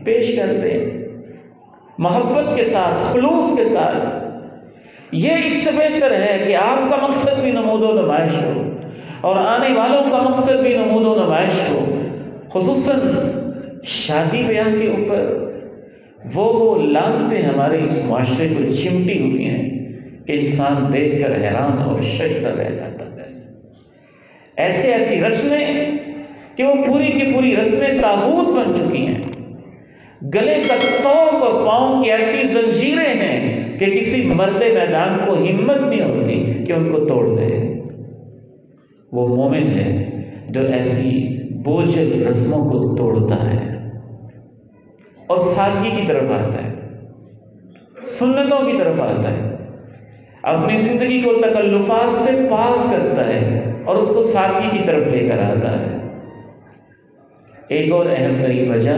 پیش کرتے ہیں، محبت کے ساتھ، خلوص کے ساتھ۔ یہ اس سے بہتر ہے کہ آپ کا مقصد بھی نمود و نمائش ہو اور آنے والوں کا مقصد بھی نمود و نمائش ہو، خصوصاً شادی بیاہ کے اوپر وہ لانتیں ہمارے اس معاشرے کو چمٹی ہوئی ہیں کہ انسان دیکھ کر حیران اور ششدر رہ جاتا ہے۔ ایسی رسمیں کہ وہ پوری کی پوری رسمیں تابوت بن چکی ہیں، گلے کا طوق اور پاؤں کی ایسی زنجیریں ہیں کہ کسی مرد میدان کو ہمت نہیں ہوتی کہ ان کو توڑ دے۔ وہ مومن ہے جو ایسی بوجھل رسموں کو توڑتا ہے اور سادگی کی طرف آتا ہے، سنتوں کی طرف آتا ہے، اپنی زندگی کو تکلفات سے پاک کرتا ہے اور اس کو سادگی کی طرف لے کر آتا ہے۔ ایک اور اہم ترین وجہ،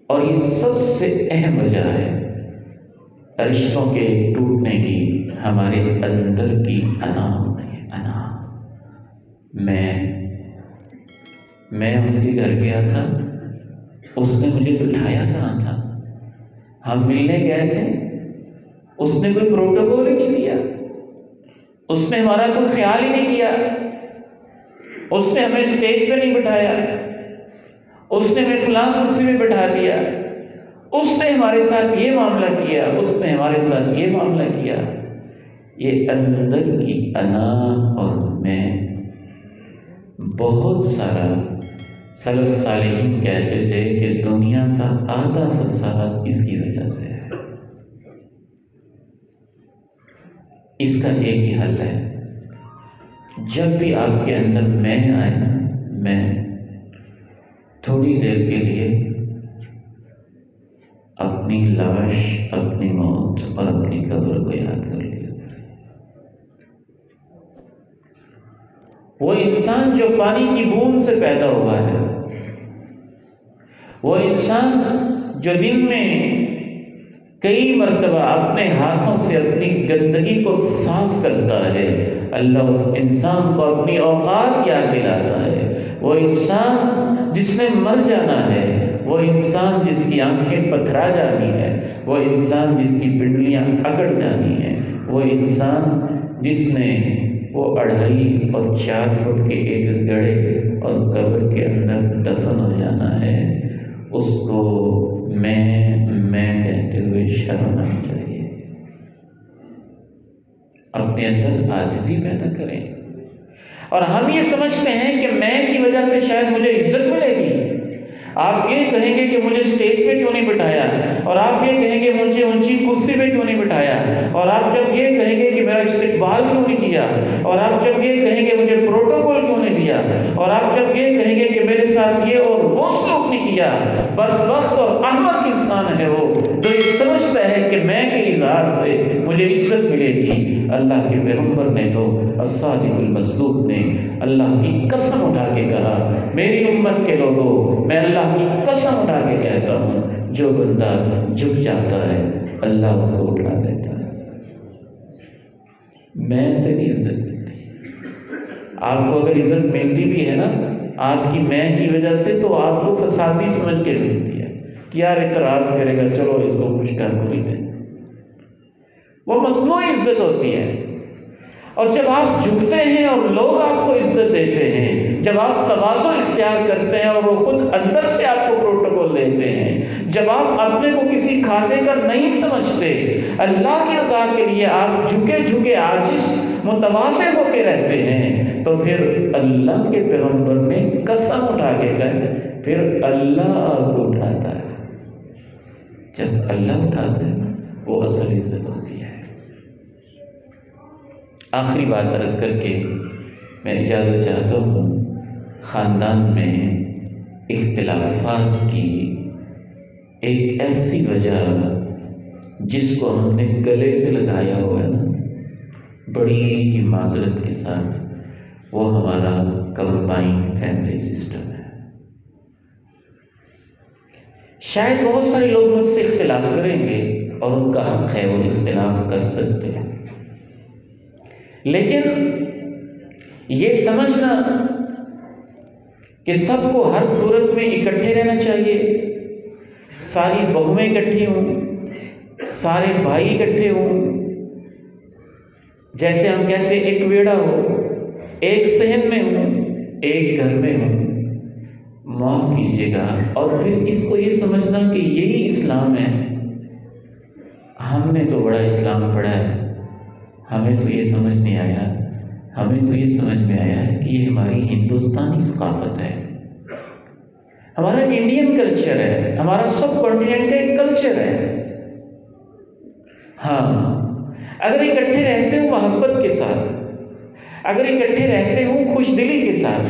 اور یہ سب سے اہم وجہ ہے رشتوں کے ٹوٹنے کی، ہمارے اندر کی انا میں اس کے گھر گیا تھا، اس نے مجھے بٹھایا کہاں تھا، ہم ملنے گئے تھے، اس نے کوئی پروٹوکول ہی نہیں دیا، اس نے ہمارا کوئی خیال ہی نہیں کیا، اس نے ہمیں اسٹیج پہ نہیں بٹھایا، اس نے ہمیں فلاں کرسی میں بٹھا دیا، اس نے ہمارے ساتھ یہ معاملہ کیا، اس نے ہمارے ساتھ یہ معاملہ کیا۔ یہ اندر کی انا اور میں، بہت سارا سلف صالحین کہتے تھے کہ دنیا کا آدھا فساد اس کی وجہ سے ہے۔ اس کا ایک ہی حل ہے، جب بھی آپ کے اندر میں آئے نا، میں تھوڑی دیر کے لیے اپنی لاش، اپنی موت اور اپنی قبر کو یاد کر لیا کریں۔ وہ انسان جو پانی کی بوند سے پیدا ہوا ہے، وہ انسان جو دن میں کئی مرتبہ اپنے ہاتھوں سے اپنی گندگی کو صاف کرتا ہے، اللہ اس انسان کو اپنی اوقات یاد دلاتا ہے۔ وہ انسان جس نے مر جانا ہے، وہ انسان جس کی آنکھیں پتھرا جانی ہے، وہ انسان جس کی پنڈلیاں اکڑ جانی ہیں، وہ انسان جس نے وہ 2.5 اور 4 فٹ کے ایک گڑھے اور قبر کے اندر دفن ہو جانا ہے، اس کو میں کہتے ہوئے شرم آنی چاہیے۔ اپنے اندر عاجزی پیدا کریں۔ اور ہم یہ سمجھتے ہیں کہ میں کی وجہ سے شاید مجھے عزت ملے گی۔ آپ یہ کہیں گے کہ مجھے اسٹیج پہ کیوں نہیں بٹھایا، اور آپ یہ کہیں گے مجھے اونچی کرسی پہ کیوں نہیں بٹھایا، اور آپ جب یہ کہیں گے کہ میرا استقبال کیوں نہیں کیا، اور آپ جب یہ کہیں گے مجھے پروٹوکول کیوں نہیں دیا، اور آپ جب یہ کہیں گے کہ میرے ساتھ یہ اور وہ سلوک نہیں کیا۔ بدبخت اور احمق انسان ہے وہ جو یہ سمجھتا ہے کہ میں کے اظہار سے مجھے عزت ملے گی۔ اللہ کے پیغمبر نے تو الصادق المصدوق نے اللہ کی قسم اٹھا کے کہا، میری امت کے لوگوں، میں اللہ کی قسم اٹھا کے کہتا ہوں، جو بندہ جھک جاتا ہے اللہ اسے اٹھا دیتا ہے۔ میں سے نہیں عزت ملتی۔ آپ کو اگر عزت ملتی بھی ہے نا آپ کی میں کی وجہ سے، تو آپ کو فسادی سمجھ کے ملتی ہے کہ یار اعتراض کرے گا، چلو اس کو کچھ کر کوئی دیں۔ وہ مصنوعی عزت ہوتی ہے۔ اور جب آپ جھکتے ہیں اور لوگ آپ کو عزت دیتے ہیں، جب آپ تواضع اختیار کرتے ہیں اور وہ خود اندر سے آپ کو پروٹوکول دیتے ہیں، جب آپ اپنے کو کسی کھاتے کا نہیں سمجھتے، اللہ کی رضا کے لیے آپ جھکے جھکے عاجز متواضع ہو کے رہتے ہیں، تو پھر اللہ کے پیغمبر نے قسم اٹھا کے کہا، پھر اللہ آپ کو اٹھاتا ہے۔ جب اللہ اٹھاتا ہے وہ اصل عزت ہوتی ہے۔ آخری بات عرض کر کے میں اجازت چاہتا ہوں۔ خاندان میں اختلافات کی ایک ایسی وجہ جس کو ہم نے گلے سے لگایا ہوا ہے نا، بڑی ہی معذرت کے ساتھ، وہ ہمارا کمبائنڈ فیملی سسٹم ہے۔ شاید بہت سارے لوگ مجھ سے اختلاف کریں گے اور ان کا حق ہے، وہ اختلاف کر سکتے ہیں، لیکن یہ سمجھنا کہ سب کو ہر صورت میں اکٹھے رہنا چاہیے، ساری بہویں اکٹھی ہوں، سارے بھائی اکٹھے ہوں، جیسے ہم کہتے ہیں ایک بیڑا ہو، ایک صحن میں ہوں، ایک گھر میں ہوں، معاف کیجیے گا، اور پھر اس کو یہ سمجھنا کہ یہی اسلام ہے۔ ہم نے تو بڑا اسلام پڑھا ہے، ہمیں تو یہ سمجھ نہیں آیا، ہمیں تو یہ سمجھ میں آیا کہ یہ ہماری ہندوستانی ثقافت ہے، ہمارا انڈین کلچر ہے، ہمارا سب کانٹیننٹ کا ایک کلچر ہے۔ ہاں، اگر اکٹھے رہتے ہوں محبت کے ساتھ، اگر اکٹھے رہتے ہوں خوش دلی کے ساتھ،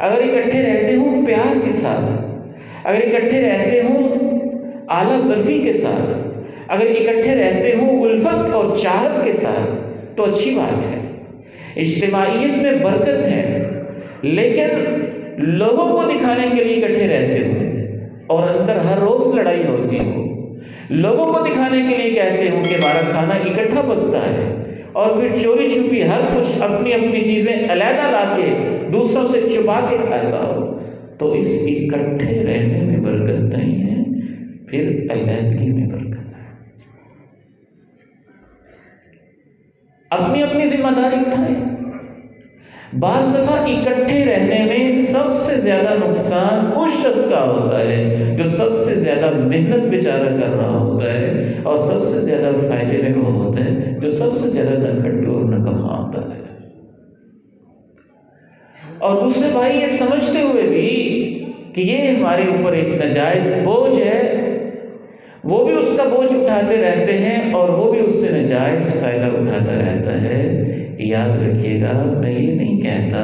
اگر اکٹھے رہتے ہوں پیار کے ساتھ، اگر اکٹھے رہتے ہوں اعلیٰ ظرفی کے ساتھ، اگر اکٹھے رہتے ہوں الفت اور چاہت کے ساتھ، تو اچھی بات ہے، اجتماعیت میں برکت ہے۔ لیکن لوگوں کو دکھانے کے لیے اکٹھے رہتے ہوں اور اندر ہر روز لڑائی ہوتی ہو، لوگوں کو دکھانے کے لیے کہتے ہوں کہ ہمارا کھانا اکٹھا بنتا ہے، اور پھر چوری چھپی ہر کچھ اپنی اپنی چیزیں علیحدہ لا کے دوسروں سے چھپا کے کھاتا ہو، تو اس اکٹھے رہنے میں برکت نہیں ہے، پھر علیحدگی میں برکت ہے۔ اپنی اپنی ذمہ داری اٹھائیں۔ بعض دفعہ اکٹھے رہنے میں سب سے زیادہ نقصان اس شخص کا ہوتا ہے جو سب سے زیادہ محنت بیچارہ کر رہا ہوتا ہے، اور سب سے زیادہ فائدے میں وہ ہوتا ہے جو سب سے زیادہ نہ کھٹو اور نہ کما ہوتا ہے۔ اور دوسرے بھائی یہ سمجھتے ہوئے بھی کہ یہ ہمارے اوپر ایک ناجائز بوجھ ہے، وہ بھی اس کا بوجھ اٹھاتے رہتے ہیں اور وہ بھی اس سے ناجائز فائدہ اٹھاتا رہتا ہے۔ یاد رکھیے گا، میں یہ نہیں کہتا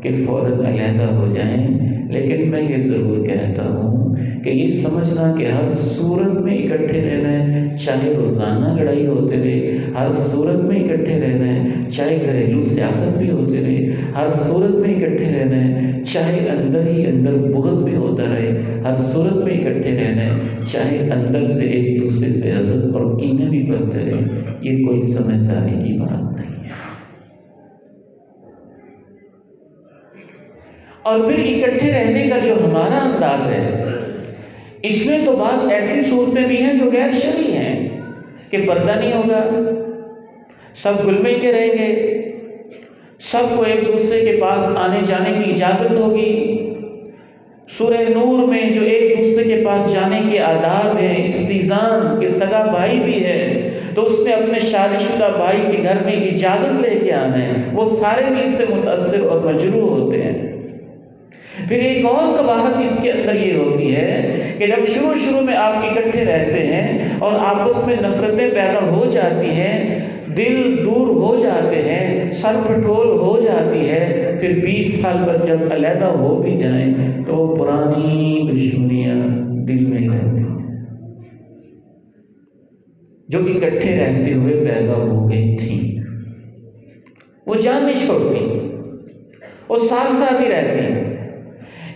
کہ فوراً علیحدہ ہو جائیں، لیکن میں یہ ضرور کہتا ہوں کہ یہ سمجھنا کہ ہر صورت میں اکٹھے رہنا ہے، چاہے روزانہ لڑائی ہوتے رہے، ہر صورت میں اکٹھے رہنا ہے، چاہے گھریلو سیاست بھی ہوتے رہے، ہر صورت میں اکٹھے رہنا ہے، چاہے اندر ہی اندر بغض بھی ہوتا رہے، ہر صورت میں اکٹھے رہنا ہے، چاہے اندر سے ایک دوسرے سے حسد اور کینہ بھی بڑھتے رہے۔ یہ کوئی سمجھداری کی بات نہیں ہے۔ اور پھر اکٹھے رہنے کا جو ہمارا انداز ہے، اس میں تو بعض ایسی صورتیں بھی ہیں جو غیر شرعی ہیں کہ پردہ نہیں ہوگا، سب گل مل کے رہیں گے، سب کو ایک دوسرے کے پاس آنے جانے کی اجازت ہوگی۔ سورہ نور میں جو ایک دوسرے کے پاس جانے کے آداب ہیں، استئذان کہ سگا بھائی بھی ہے تو اس نے اپنے شادی شدہ بھائی کے گھر میں اجازت لے کے آنا ہے، وہ سارے بھی اس سے متاثر اور مجروح ہوتے ہیں۔ پھر ایک اور قباحت اس کے اندر یہ ہوتی ہے کہ جب شروع میں آپ اکٹھے رہتے ہیں اور آپس میں نفرتیں پیدا ہو جاتی ہیں، دل دور ہو جاتے ہیں، سر پھٹول ہو جاتی ہے، پھر 20 سال پر جب علیحدہ ہو بھی جائیں تو وہ پرانی دشمنیاں دل میں رہتی ہیں جو اکٹھے رہتے ہوئے پیدا ہو گئی تھیں، وہ جان نہیں چھوڑتی، وہ ساتھ ساتھ ہی رہتی ہیں۔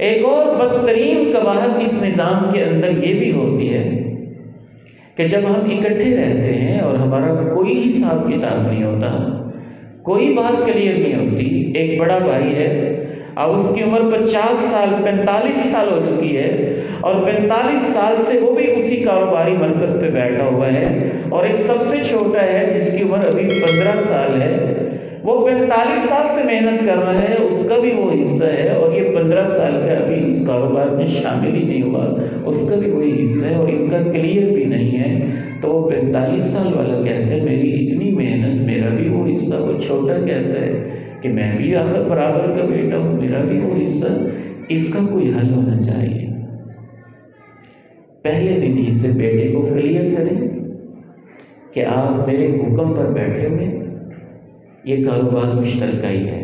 ایک اور بدترین قباحت اس نظام کے اندر یہ بھی ہوتی ہے کہ جب ہم اکٹھے رہتے ہیں اور ہمارا کوئی حساب کتاب نہیں ہوتا، کوئی بات کلیئر نہیں ہوتی، ایک بڑا بھائی ہے، اب اس کی عمر 50 سال 45 سال ہو چکی ہے اور 45 سال سے وہ بھی اسی کاروباری مرکز پہ بیٹھا ہوا ہے، اور ایک سب سے چھوٹا ہے جس کی عمر ابھی 15 سال ہے، وہ 45 سال سے محنت کر رہا ہے، اس کا بھی وہ حصہ ہے، اور یہ 15 سال کا ابھی اس کاروبار میں شامل ہی نہیں ہوا، اس کا بھی وہی حصہ ہے اور ان کا کلیئر بھی نہیں ہے۔ تو وہ 45 سال والا کہتا ہے میری اتنی محنت، میرا بھی وہ حصہ، وہ چھوٹا کہتا ہے کہ میں بھی آخر برابر کا بیٹا ہوں، میرا بھی وہ حصہ، اس کا کوئی حل ہونا چاہیے۔ پہلے دن ہی سے بیٹے کو کلیئر کریں کہ آپ میرے حکم پر بیٹھے ہوئے، یہ کاروبار مشترکہ ہی ہے۔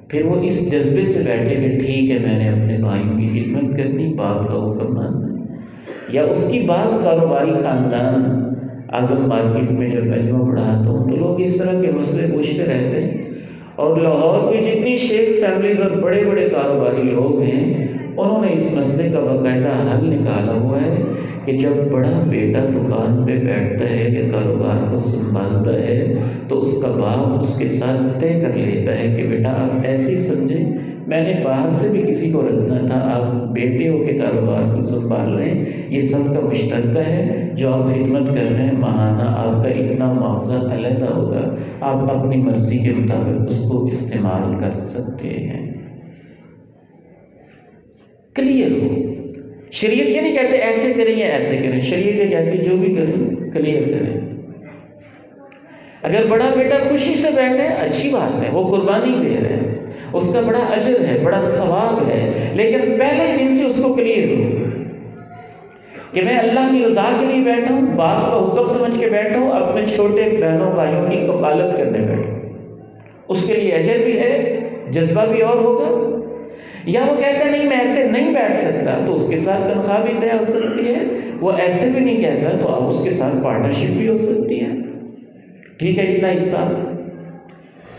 پھر وہ اس جذبے سے بیٹھے کہ ٹھیک ہے میں نے اپنے بھائیوں کی خدمت کرنی، باپ کا حکم ماننا۔ یا اس کی بعض کاروباری خاندان، اعظم مارکیٹ میں جب مجمع پڑھاتا ہوں تو لوگ اس طرح کے مسئلے پوچھتے رہتے ہیں، اور لاہور کی جتنی شیخ فیملیز اور بڑے بڑے کاروباری لوگ ہیں انہوں نے اس مسئلے کا باقاعدہ حل نکالا ہوا ہے کہ جب بڑا بیٹا دکان پہ بیٹھتا ہے یا کاروبار کو سنبھالتا ہے تو اس کا باپ اس کے ساتھ طے کر لیتا ہے کہ بیٹا آپ ایسے ہی سمجھیں، میں نے باہر سے بھی کسی کو رکھنا تھا، آپ بیٹے ہو کے کاروبار کو سنبھال رہے ہیں، یہ سب کا مشترکہ ہے، جو آپ خدمت کر رہے ہیں ماہانہ آپ کا اتنا معاوضہ علیحدہ ہوگا، آپ اپنی مرضی کے مطابق اس کو استعمال کر سکتے ہیں۔ کلیئر ہو۔ شریعت یہ نہیں کہتے ایسے کریں یا ایسے کریں، شریعت یہ کہتے جو بھی کریں کلیئر کریں۔ اگر بڑا بیٹا خوشی سے بیٹھے اچھی بات ہے، وہ قربانی دے رہے ہیں، اس کا بڑا اجر ہے، بڑا ثواب ہے، لیکن پہلے دن سے اس کو کلیئر ہو کہ میں اللہ کی رضا کے لیے بیٹھا ہوں، باپ کا حکم سمجھ کے بیٹھا ہوں، اپنے چھوٹے بہنوں بھائیوں کی کفالت کرنے بیٹھا ہوں، اس کے لیے اجر بھی ہے، جذبہ بھی اور ہوگا۔ یا وہ کہتا ہے نہیں میں ایسے نہیں بیٹھ سکتا تو اس کے ساتھ تنخواہ بھی طے ہو سکتی ہے، وہ ایسے بھی نہیں کہتا تو آپ اس کے ساتھ پارٹنرشپ بھی ہو سکتی ہے، ٹھیک ہے اتنا حصہ۔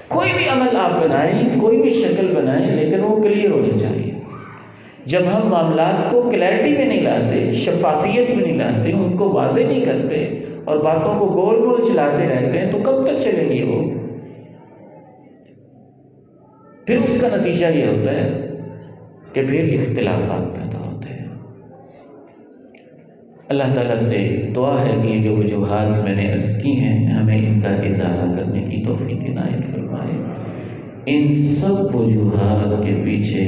کوئی بھی عمل آپ بنائیں، کوئی بھی شکل بنائیں، لیکن وہ کلیئر ہونی چاہیے۔ جب ہم معاملات کو کلیئرٹی میں نہیں لاتے، شفافیت میں نہیں لاتے، ان کو واضح نہیں کرتے اور باتوں کو گول گول چلاتے رہتے ہیں تو کب تک چلے گی وہ؟ پھر اس کا نتیجہ یہ ہوتا ہے کہ پھر اختلافات پیدا ہوتے ہیں۔ اللہ تعالیٰ سے دعا ہے کہ یہ جو وجوہات میں نے عرض کی ہیں ہمیں ان کا ازالہ کرنے کی توفیق عنایت فرمائے۔ ان سب وجوہات کے پیچھے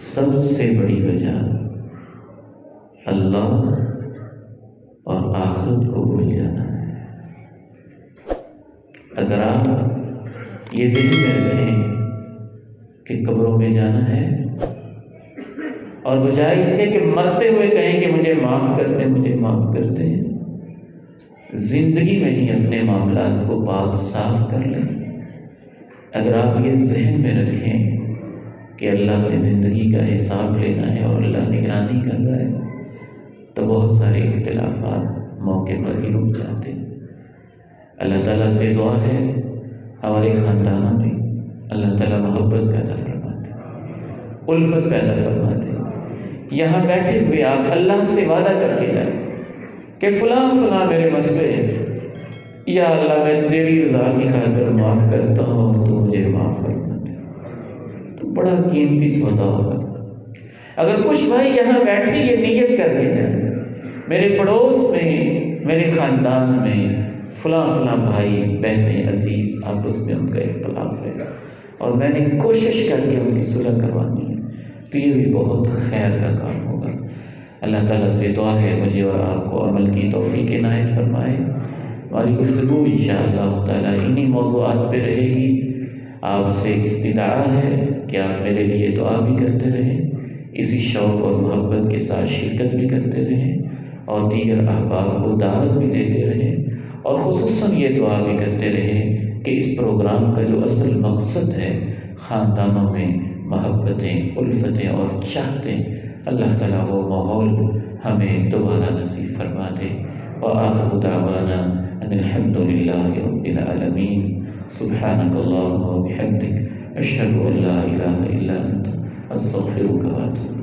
سب سے بڑی وجہ اللہ اور آخرت کو بھول جانا ہے۔ اگر آپ یہ ذہن میں رکھیں کہ قبروں میں جانا ہے اور بجائے اس کے کہ مرتے ہوئے کہیں کہ مجھے معاف کر دیں، مجھے معاف کر دیں، زندگی میں ہی اپنے معاملات کو پاک صاف کر لیں۔ اگر آپ یہ ذہن میں رکھیں کہ اللہ نے زندگی کا حساب لینا ہے اور اللہ نگرانی کر رہا ہے تو بہت سارے اختلافات موقع پر ہی رک جاتے ہیں۔ اللہ تعالیٰ سے دعا ہے ہمارے خاندانوں میں اللہ تعالیٰ محبت پیدا فرما دے، الفت پیدا فرما دے۔ یہاں بیٹھے ہوئے آپ اللہ سے وعدہ کر کے جائیں کہ فلاں فلاں میرے مسئلے ہیں، یا اللہ میں تیری رضا کی خاطر معاف کرتا ہوں اور تو مجھے معاف کرنا دے، تو بڑا قیمتی سودا ہوگا۔ اگر کچھ بھائی یہاں بیٹھے یہ نیت کر کے جائیں میرے پڑوس میں، میرے خاندان میں فلاں فلاں بھائی بہنیں عزیز آپس میں ان کا اختلاف ہے اور میں نے کوشش کر کے ان کی صلح کروانی ہے، تو یہ بھی بہت خیر کا کام ہوگا۔ اللہ تعالیٰ سے دعا ہے مجھے اور آپ کو عمل کی توفیق عنایت فرمائے۔ ہماری گفتگو انشاءاللہ تعالیٰ انہی موضوعات پہ رہے گی۔ آپ سے استدعا ہے کہ آپ میرے لیے دعا بھی کرتے رہیں، اسی شوق اور محبت کے ساتھ شرکت بھی کرتے رہیں اور دیگر احباب کو دعوت بھی دیتے رہیں، اور خصوصاً یہ دعا بھی کرتے رہیں کہ اس پروگرام کا جو اصل مقصد ہے خاندانوں میں محبتیں، الفتیں اور چاہتیں، اللہ تعالیٰ وہ ماحول ہمیں دوبارہ نصیب فرما دے۔ وآخر دعوانا ان الحمد للہ رب العالمین۔ سبحانک اللہم وبحمدک، اشہد ان لا الہ الا انت، استغفرک واتوب